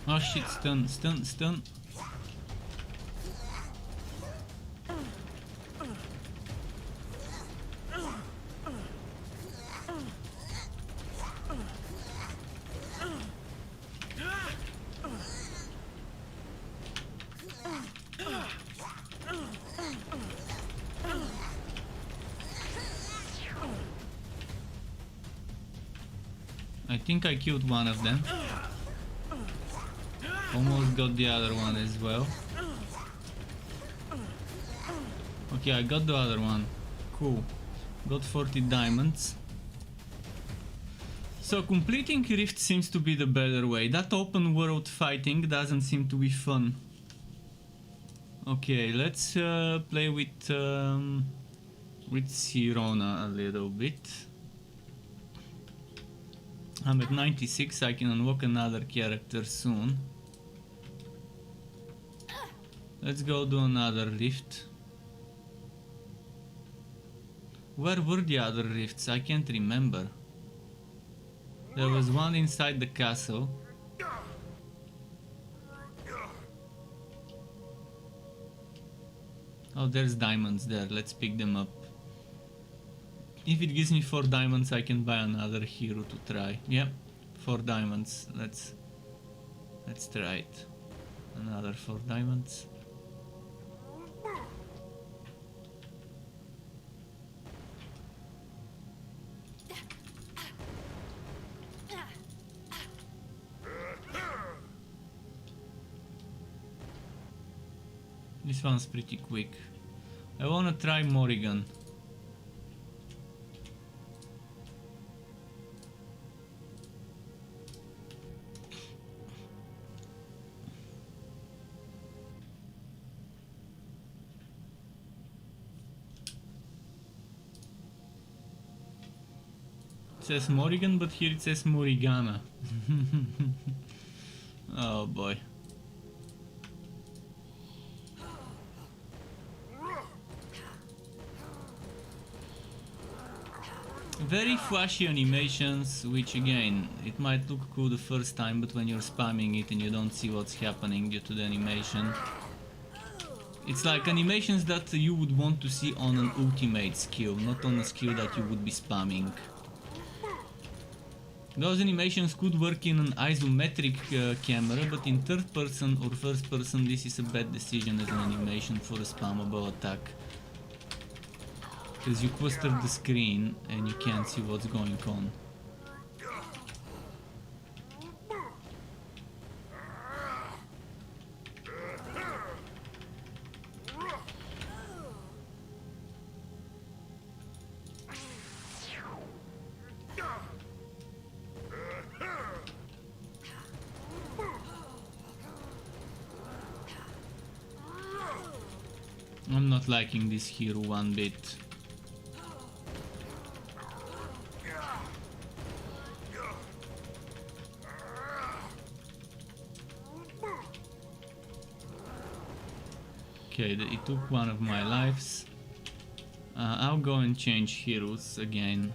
[SPEAKER 1] Oh shit, stun. I think I killed one of them. Almost got the other one as well. Okay, I got the other one. Cool. Got 40 diamonds. So completing Rift seems to be the better way. That open world fighting doesn't seem to be fun. Okay, let's play with Sirona a little bit. I'm at 96, I can unlock another character soon. Let's go do another rift. Where were the other rifts? I can't remember. There was one inside the castle. Oh, there's diamonds there. Let's pick them up. If it gives me 4 diamonds, I can buy another hero to try. Yep, 4 diamonds. Let's try it. Another 4 diamonds. This one's pretty quick. I wanna try Morrigan. It says Morrigan, but here it says Morrigana. Oh boy. Very flashy animations, which again, it might look cool the first time, but when you're spamming it and you don't see what's happening due to the animation, it's like animations that you would want to see on an ultimate skill, not on a skill that you would be spamming. Those animations could work in an isometric camera, but in third person or first person this is a bad decision as an animation for a spammable attack. Because you cluster the screen and you can't see what's going on. I'm not liking this hero one bit. Okay, it took one of my lives. I'll go and change heroes again.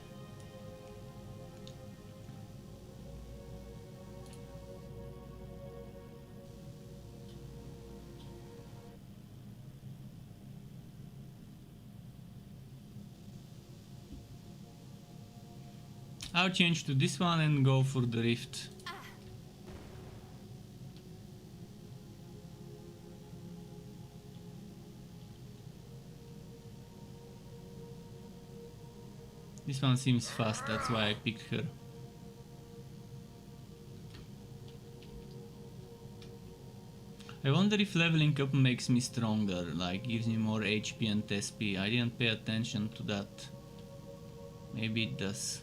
[SPEAKER 1] I'll change to this one and go for the rift. This one seems fast, that's why I picked her. I wonder if leveling up makes me stronger, like gives me more HP and SP. I didn't pay attention to that. Maybe it does.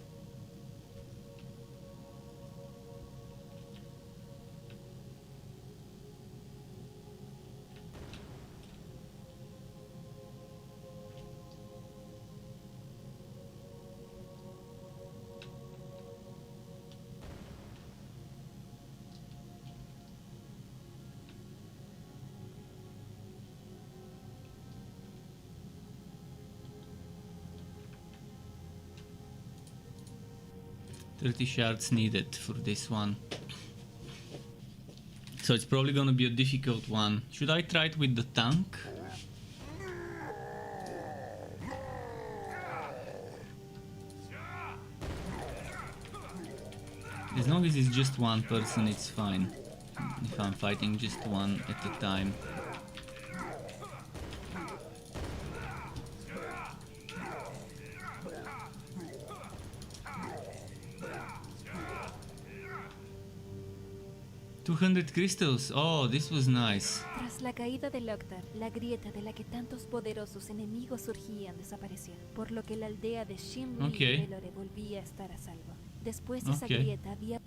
[SPEAKER 1] Shards needed for this one. So it's probably gonna be a difficult one. Should I try it with the tank? As long as it's just one person, it's fine. If I'm fighting just one at a time. $200 crystals. Oh, this was nice.
[SPEAKER 2] Tras la caída del Octar, la grieta de la que tantos poderosos enemigos surgían desapareció, por lo que la aldea de Shimri y Velore volvía a estar a salvo. Después de esa grieta había...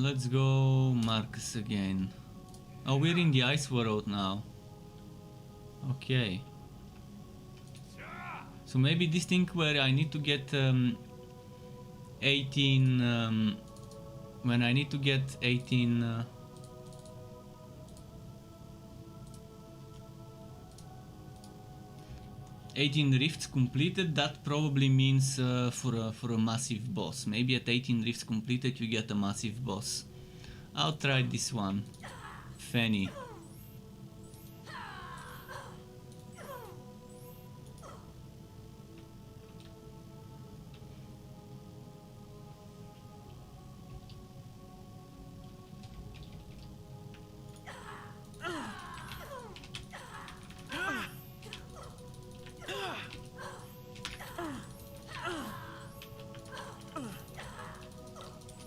[SPEAKER 1] Let's go Marcus again. Oh, we're in the ice world now. Okay. So maybe this thing where I need to get 18 when I need to get 18 18 rifts completed, that probably means for a massive boss. Maybe at 18 rifts completed you get a massive boss. I'll try this one. Fanny.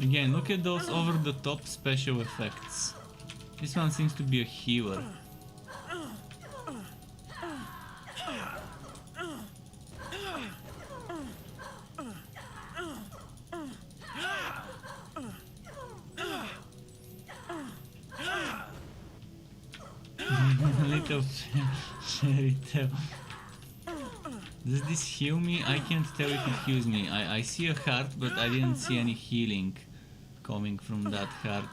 [SPEAKER 1] Again, look at those over-the-top special effects. This one seems to be a healer. Little fairy tale. Does this heal me? I can't tell if it heals me. I see a heart, but I didn't see any healing coming from that heart.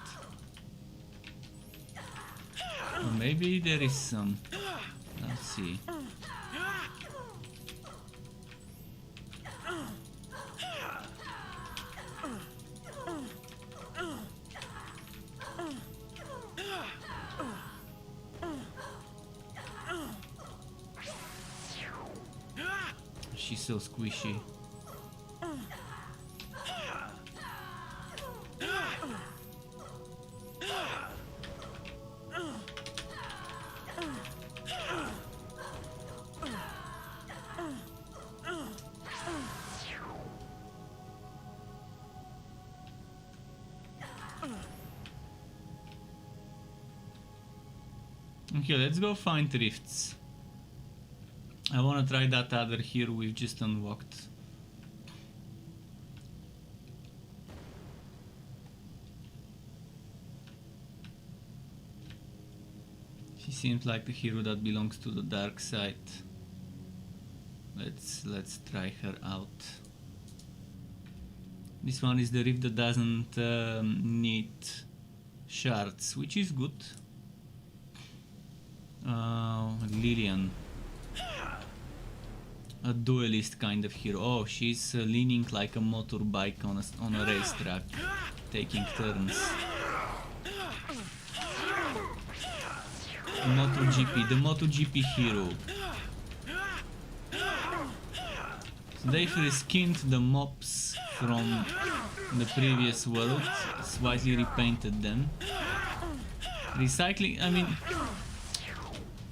[SPEAKER 1] Or maybe there is some. Let's see. She's so squishy. Okay, let's go find rifts. I wanna try that other hero we've just unlocked. She seems like the hero that belongs to the dark side. Let's try her out. This one is the rift that doesn't need shards, which is good. Lillian. A duelist kind of hero. Oh, she's leaning like a motorbike on a racetrack, taking turns. MotoGP, the MotoGP hero. So they've reskinned the mobs from the previous world, slightly repainted them. Recycling, I mean,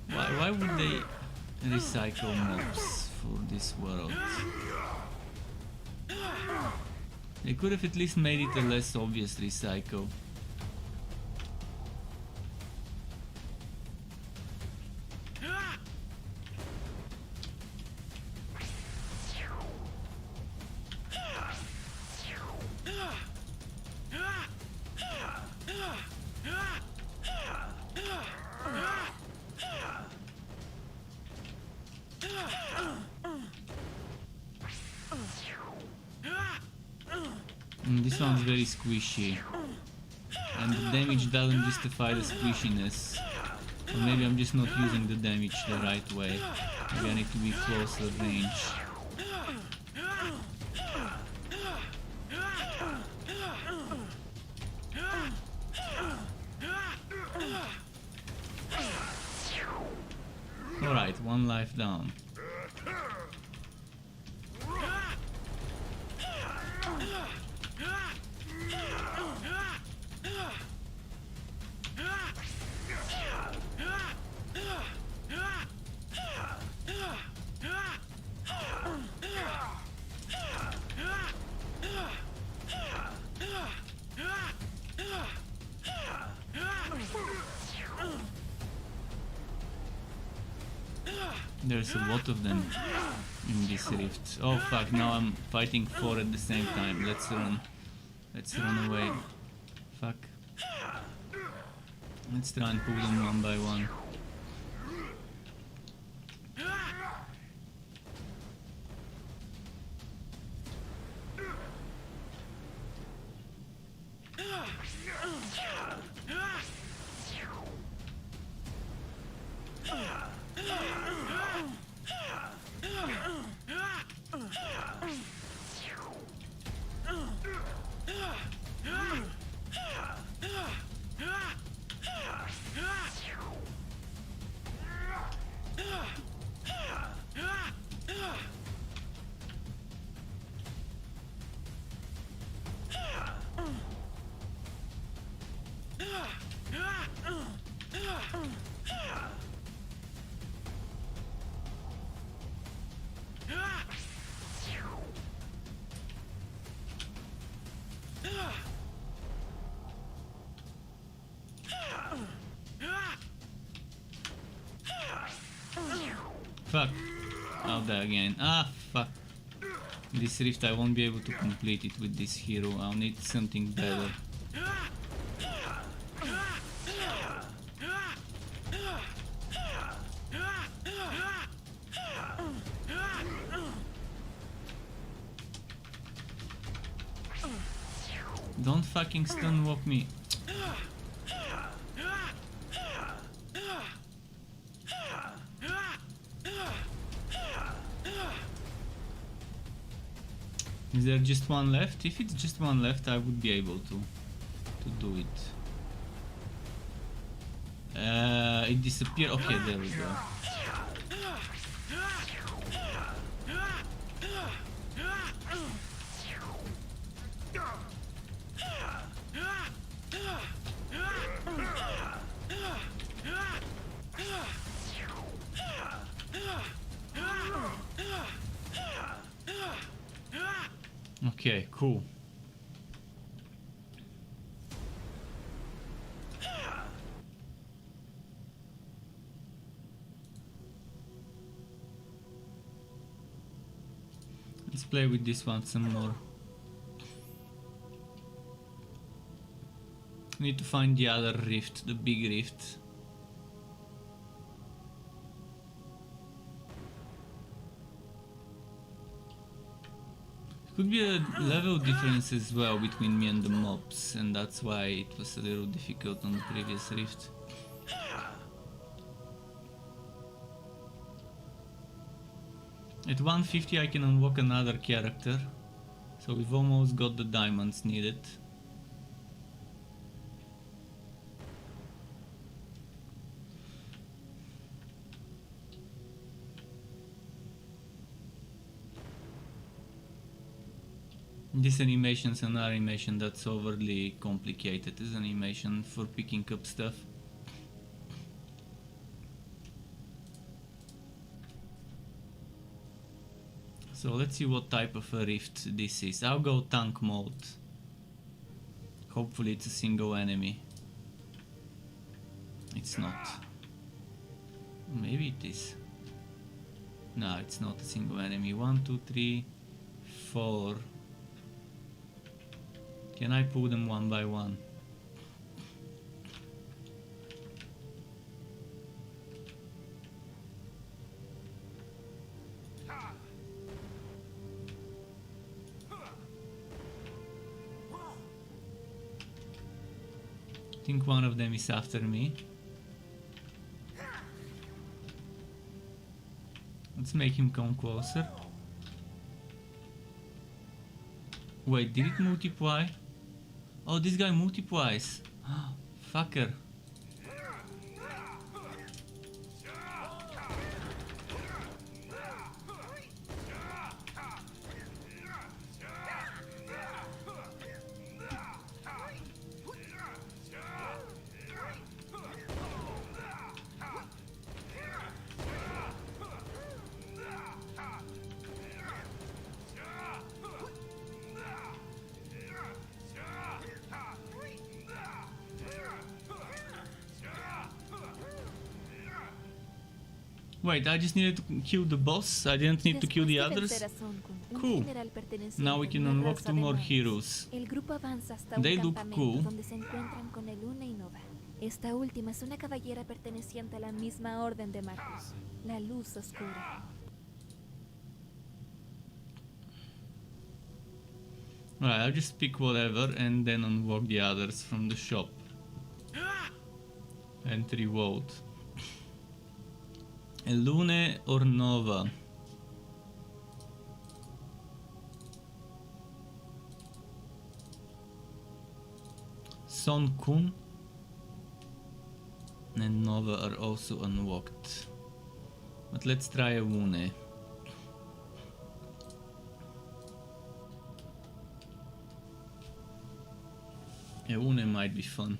[SPEAKER 1] why would they recycle mobs for this world? They could have at least made it a less obvious recycle. This one's very squishy, and the damage doesn't justify the squishiness. Or maybe I'm just not using the damage the right way. Maybe I need to be closer range. Alright, one life down. There's a lot of them in this rift. Oh fuck, now I'm fighting 4 at the same time. Let's run. Let's run away. Fuck. Let's try and pull them one by one. Fuck. Out there again. Ah, fuck. This rift, I won't be able to complete it with this hero. I'll need something better. Don't fucking stunwalk me. Is there just one left? If it's just one left, I would be able to do it. It disappeared. Okay, there we go. Okay, cool. Let's play with this one some more. Need to find the other rift, the big rift. Could be a level difference as well between me and the mobs, and that's why it was a little difficult on the previous rift. At 150 I can unlock another character, so we've almost got the diamonds needed. This animation's an animation that's overly complicated. It's an animation for picking up stuff. So let's see what type of a rift this is. I'll go tank mode. Hopefully it's a single enemy. It's not. Maybe it is. No, it's not a single enemy. 1, 2, 3, 4. Can I pull them one by one? I think one of them is after me. Let's make him come closer. Wait, did it multiply? Oh, this guy multiplies. Fucker. Wait, I just needed to kill the boss, I didn't need to kill the others? Cool. Now we can unlock 2 more heroes. They look cool.
[SPEAKER 2] Esta última es una caballera perteneciente a la misma orden de Marcus, la luz oscura.
[SPEAKER 1] Alright, I'll just pick whatever and then unlock the others from the shop. Entry vote. Lune or Nova? Son Kun and Nova are also unlocked. But let's try a Wune. A Wune might be fun.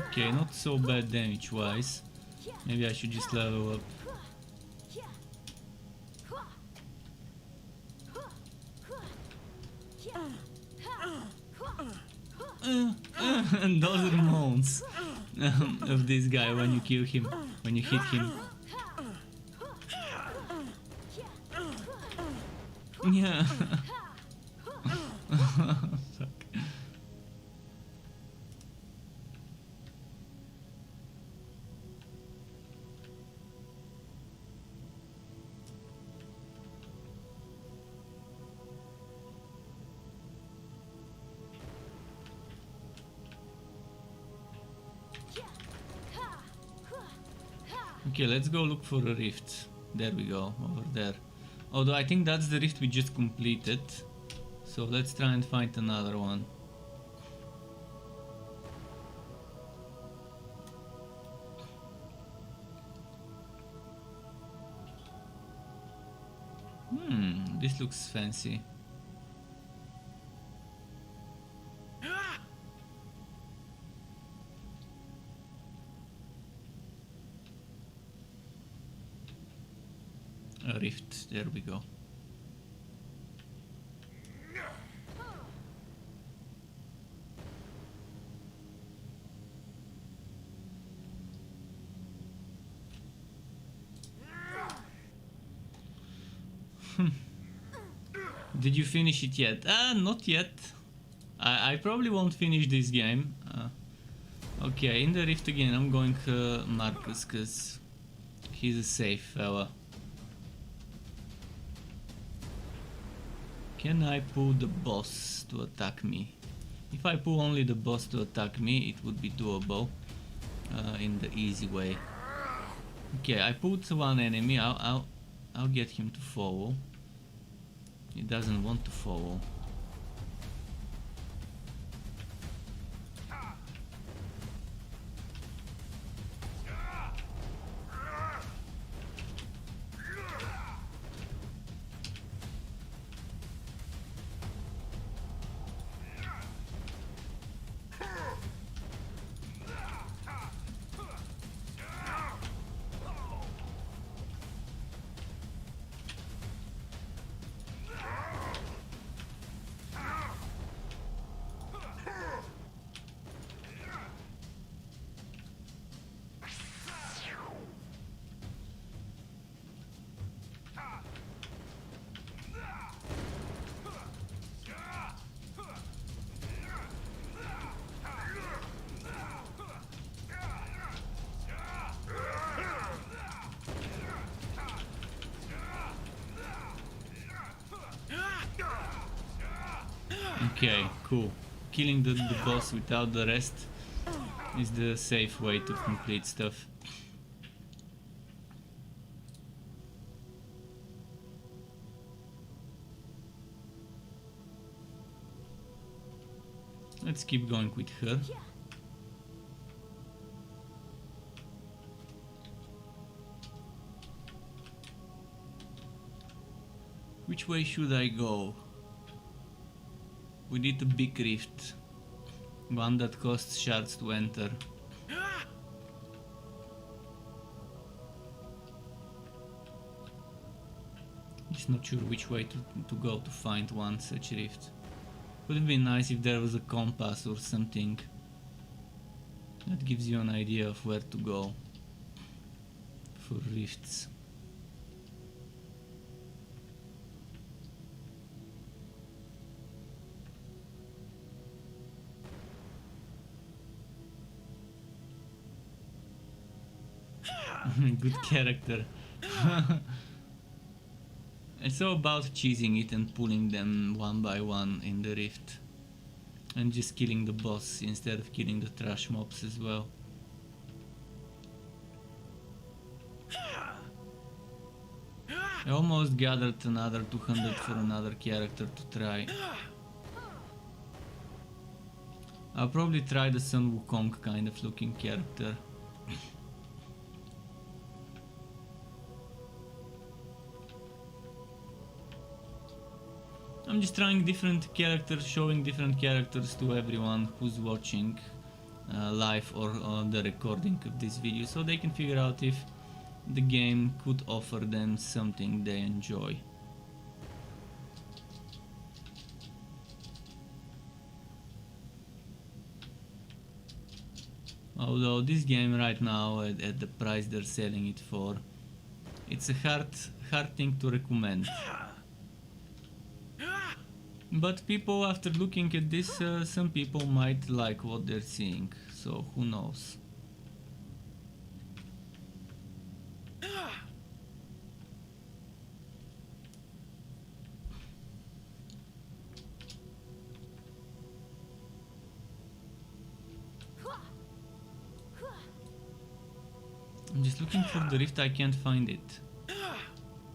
[SPEAKER 1] Okay, not so bad damage wise. Maybe I should just level up. And those are moans of this guy when you kill him, when you hit him. Yeah. Fuck. Okay, let's go look for a rift. There we go, over there. Although I think that's the rift we just completed. So let's try and find another one. This looks fancy. A rift, there we go. Did you finish it yet? Not yet. I probably won't finish this game. Okay, in the rift again I'm going Marcus, cause he's a safe fella. Can I pull the boss to attack me? If I pull only the boss to attack me, it would be doable in the easy way. Okay, I pulled one enemy. I'll get him to follow. He doesn't want to follow. Okay, cool. Killing the boss without the rest is the safe way to complete stuff. Let's keep going with her. Which way should I go? We need a big rift. One that costs shards to enter. just not sure which way to go to find one such rift. Would have been nice if there was a compass or something that gives you an idea of where to go for rifts. Good character. It's all about cheesing it and pulling them one by one in the rift. And just killing the boss instead of killing the trash mobs as well. I almost gathered another 200 for another character to try. I'll probably try the Sun Wukong kind of looking character. I'm just trying different characters, showing different characters to everyone who's watching live or on the recording of this video, so they can figure out if the game could offer them something they enjoy. Although this game right now at the price they're selling it for, it's a hard thing to recommend. But people, after looking at this, some people might like what they're seeing, so who knows. I'm just looking for the rift, I can't find it.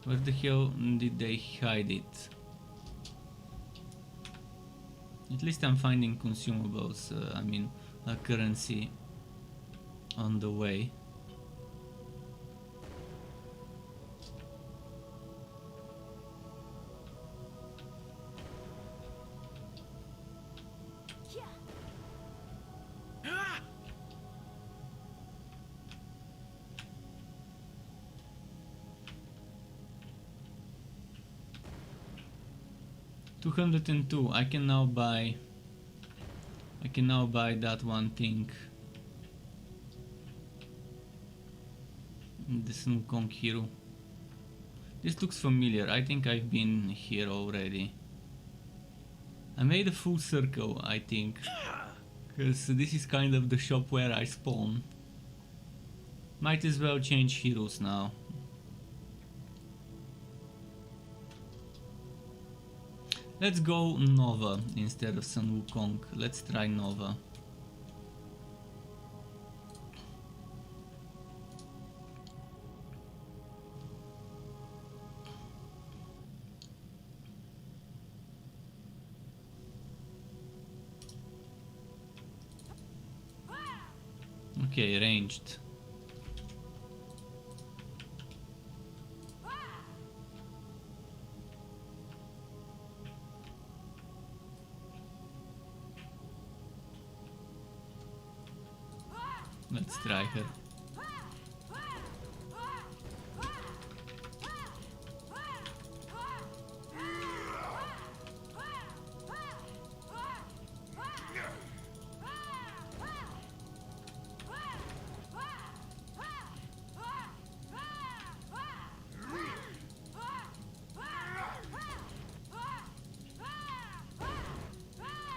[SPEAKER 1] Where the hell did they hide it? At least I'm finding consumables, I mean currency on the way. $202. I can now buy that one thing. The Sun Wukong hero. This looks familiar. I think I've been here already. I made a full circle, I think, because this is kind of the shop where I spawn. Might as well change heroes now. Let's go Nova instead of Sun Wukong. Let's try Nova. Okay, ranged. Let's try her.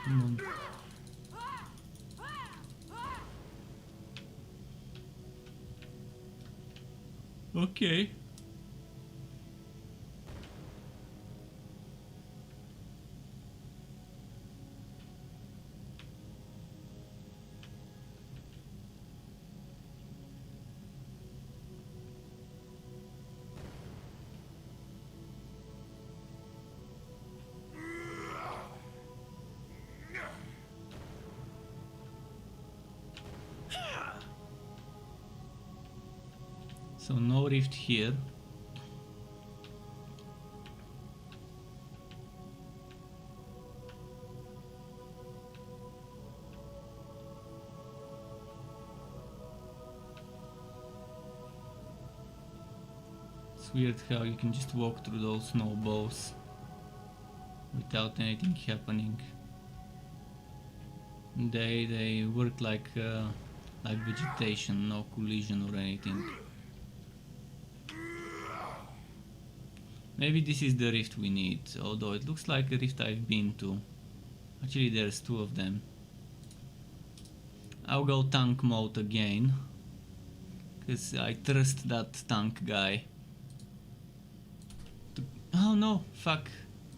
[SPEAKER 1] Come on. Okay. So no rift here. It's weird how you can just walk through those snowballs without anything happening. They work like vegetation, no collision or anything. Maybe this is the rift we need, although it looks like a rift I've been to. Actually, there's two of them. I'll go tank mode again, because I trust that tank guy. Oh no, fuck.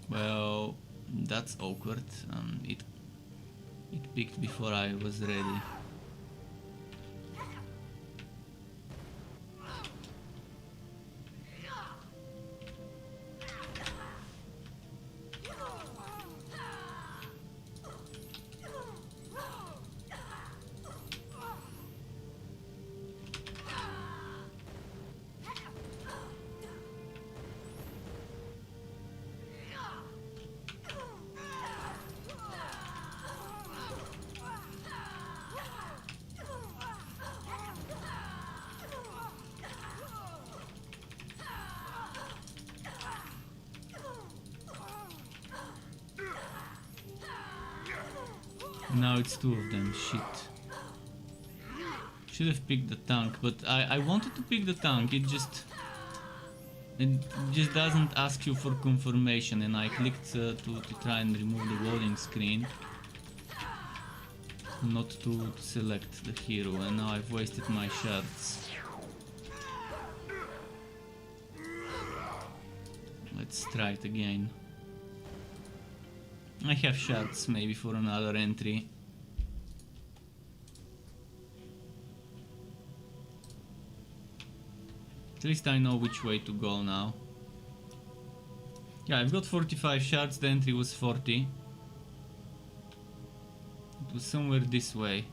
[SPEAKER 1] Well, that's awkward. It picked before I was ready. Now it's two of them, shit. Should have picked the tank, but I wanted to pick the tank, it just doesn't ask you for confirmation, and I clicked to try and remove the loading screen, not to select the hero, and now I've wasted my shards. Let's try it again. I have shards maybe for another entry. At least I know which way to go now. Yeah, I've got 45 shards, the entry was 40. It was somewhere this way.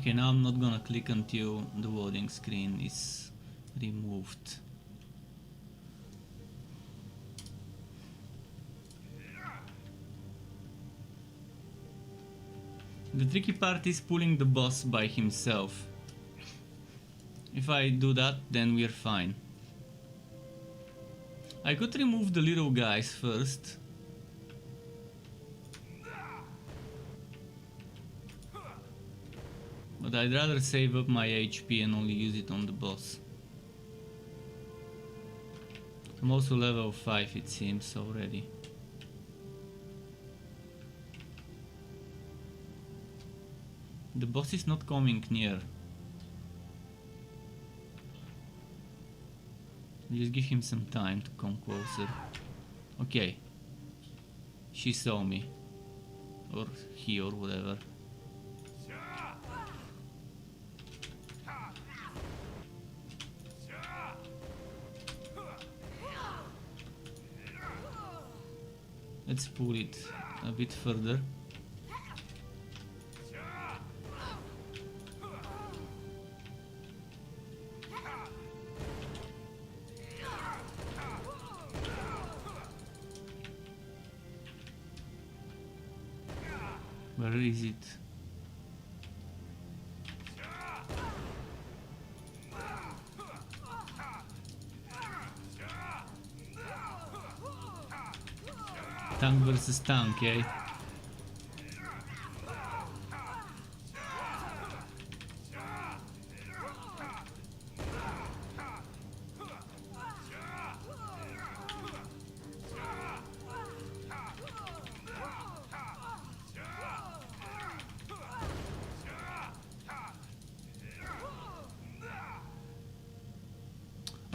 [SPEAKER 1] Okay, now I'm not gonna click until the loading screen is removed. The tricky part is pulling the boss by himself. If I do that, then we're fine. I could remove the little guys first. But I'd rather save up my HP and only use it on the boss. I'm also level 5 it seems already. The boss is not coming near. Just give him some time to come closer. Okay. She saw me. Or he or whatever. Let's pull it a bit further. Where is it? Tank versus tank, eh?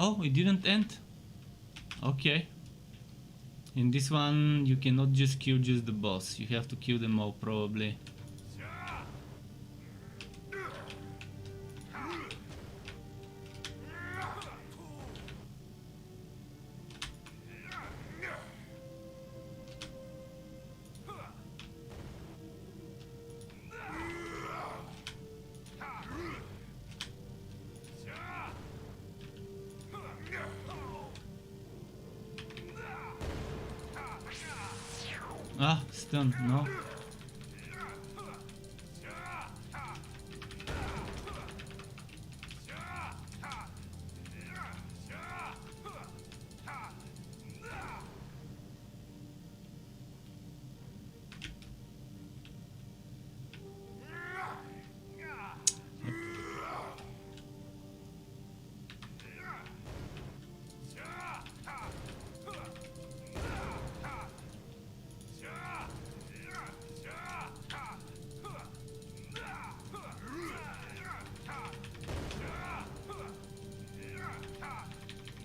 [SPEAKER 1] Oh, it didn't end? Okay. In this one, you cannot just kill just the boss, you have to kill them all probably. Ah, stun, no.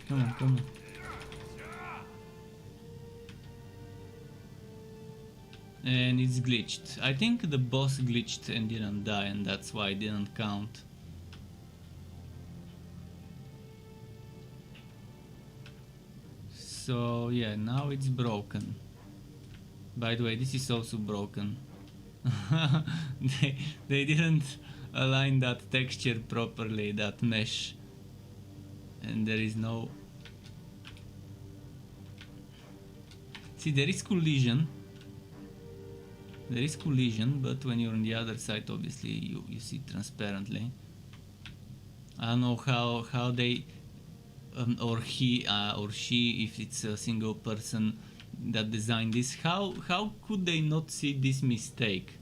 [SPEAKER 1] Come on, come on. And it's glitched. I think the boss glitched and didn't die, and that's why it didn't count. So yeah, now it's broken. By the way, this is also broken. they didn't align that texture properly, that mesh. And there is no... See, there is collision. There is collision, but when you're on the other side, obviously you see transparently. I don't know how they or he or she, if it's a single person that designed this, how could they not see this mistake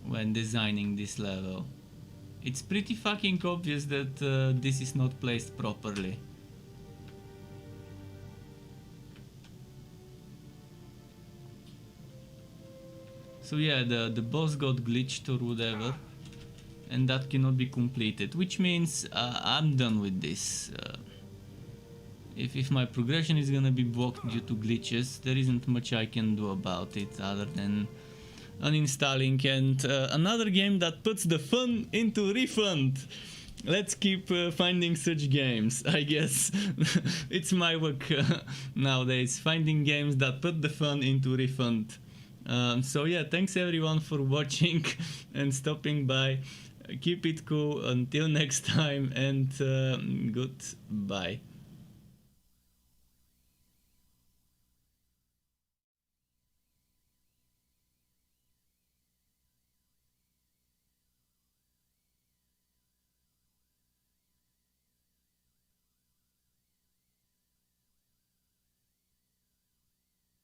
[SPEAKER 1] when designing this level? It's pretty fucking obvious that this is not placed properly. So yeah, the boss got glitched or whatever, and that cannot be completed, which means I'm done with this. If my progression is gonna be blocked due to glitches, there isn't much I can do about it other than uninstalling and another game that puts the fun into refund. Let's keep finding such games, I guess. It's my work nowadays, finding games that put the fun into refund. So yeah, thanks everyone for watching and stopping by. Keep it cool until next time, and goodbye.